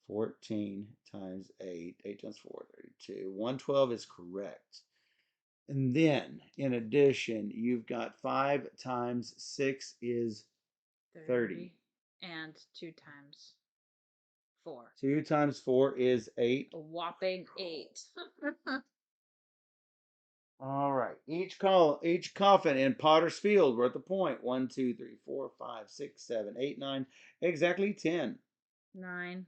14 times 8. 8 times 4, 32. 112 is correct. And then, in addition, you've got 5 times 6 is 30. And 2 times 4. 2 times 4 is 8. A whopping 8. All right. Each coffin in Potter's Field, we're at the point. 1, 2, 3, 4, 5, 6, 7, 8, 9. Exactly 10. 9.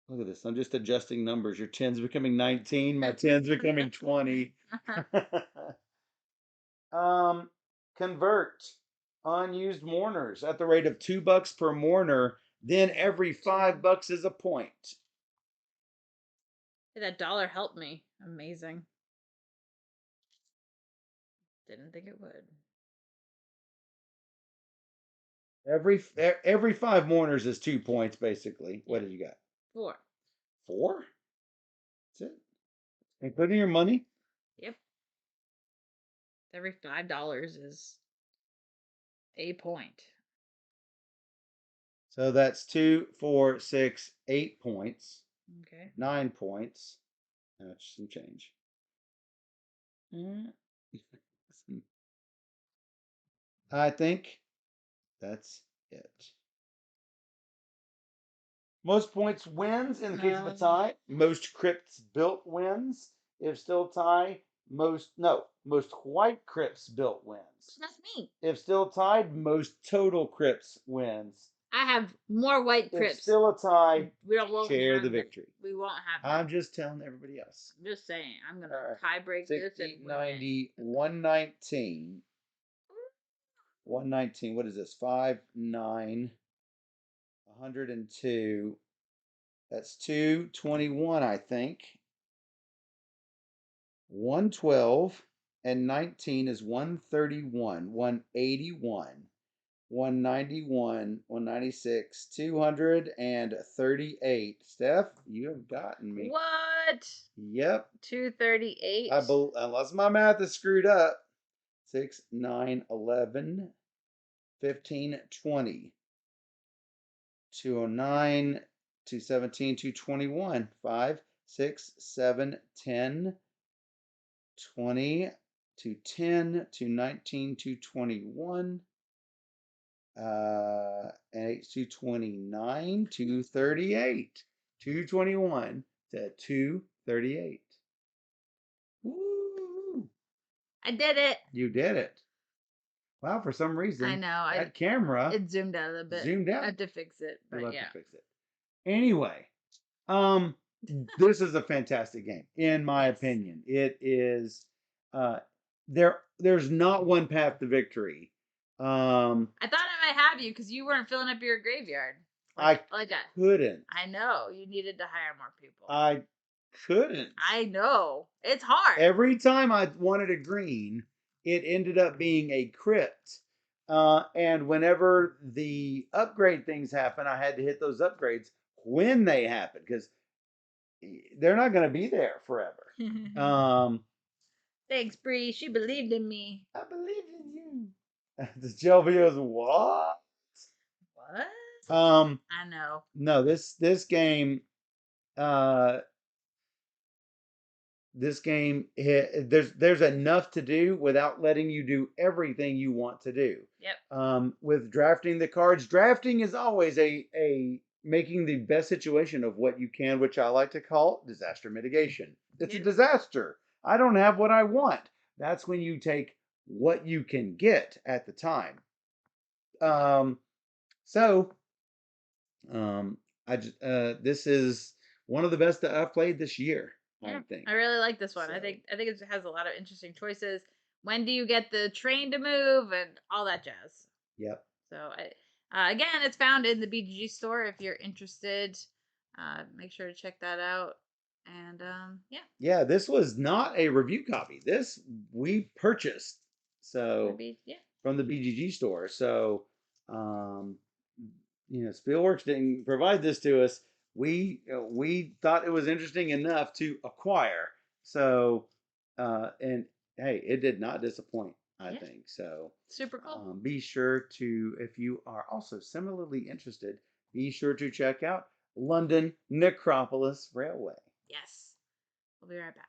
Look at this. I'm just adjusting numbers. Your 10's becoming 19. My 10's becoming 20. Convert unused mourners at the rate of $2 per mourner. Then every $5 is a point. Hey, that dollar helped me. Amazing. Didn't think it would. Every 5 mourners is 2 points, basically. What did you got? 4. 4? That's it. Including your money? Yep. Every $5 is a point. So that's 2, 4, 6, 8 points. Okay. 9 points. That's some change. I think that's it. Most points wins in the case of a tie. Most crypts built wins. If still tie, most white crypts built wins. That's me. If still tied, most total crypts wins. I have more white If Crips. still a tie, Won't share have the them. victory. We won't have them. I'm just telling everybody else. I'm just saying. I'm gonna All right. tie break this 60, and win 90, it. 119. 119. What is this? 5, 9, 102. That's 221, I think. 112 and 19 is 131, 181, 191, 196, 238. Steph, you have gotten me. What? Yep. 238. Unless my math is screwed up. 6, 9, 11, 15, 20. 209, 217, 221. 5, 6, 7, 10, 20, 210, 219, 221. And 8, 229, 238. 221 to 238. Woo! I did it. You did it. Wow, for some I reason, know. that camera It zoomed out a little bit. zoomed I out. have to fix it, but We'll have yeah. to fix it. Anyway, this is a fantastic game, in my Yes. opinion. It is there's not one path to victory. I thought I might have you because you weren't filling up your graveyard. I Like that. couldn't. I know. You needed to hire more people. I couldn't. I know. It's hard. Every time I wanted a green, it ended up being a crypt. And whenever the upgrade things happen, I had to hit those upgrades when they happen because they're not going to be there forever. Thanks, Bree. She believed in me. I believe in you. The Shelby goes, what? What? I know. No, this game, uh, there's enough to do without letting you do everything you want to do. Yep. With drafting the cards, drafting is always a making the best situation of what you can, which I like to call disaster mitigation. It's a disaster. I don't have what I want. That's when you take what you can get at the time. So this is one of the best that I've played this year. I think. I really like this one. So, I think it has a lot of interesting choices. When do you get the train to move and all that jazz? Yep. So again, it's found in the BGG store if you're interested. Make sure to check that out. And yeah. Yeah, this was not a review copy. This we purchased. So from the BGG store. So Spielworks didn't provide this to us. We thought it was interesting enough to acquire. So and hey, it did not disappoint. I think so. Super cool. Be sure to, if you are also similarly interested, be sure to check out London Necropolis Railway. Yes. We'll be right back.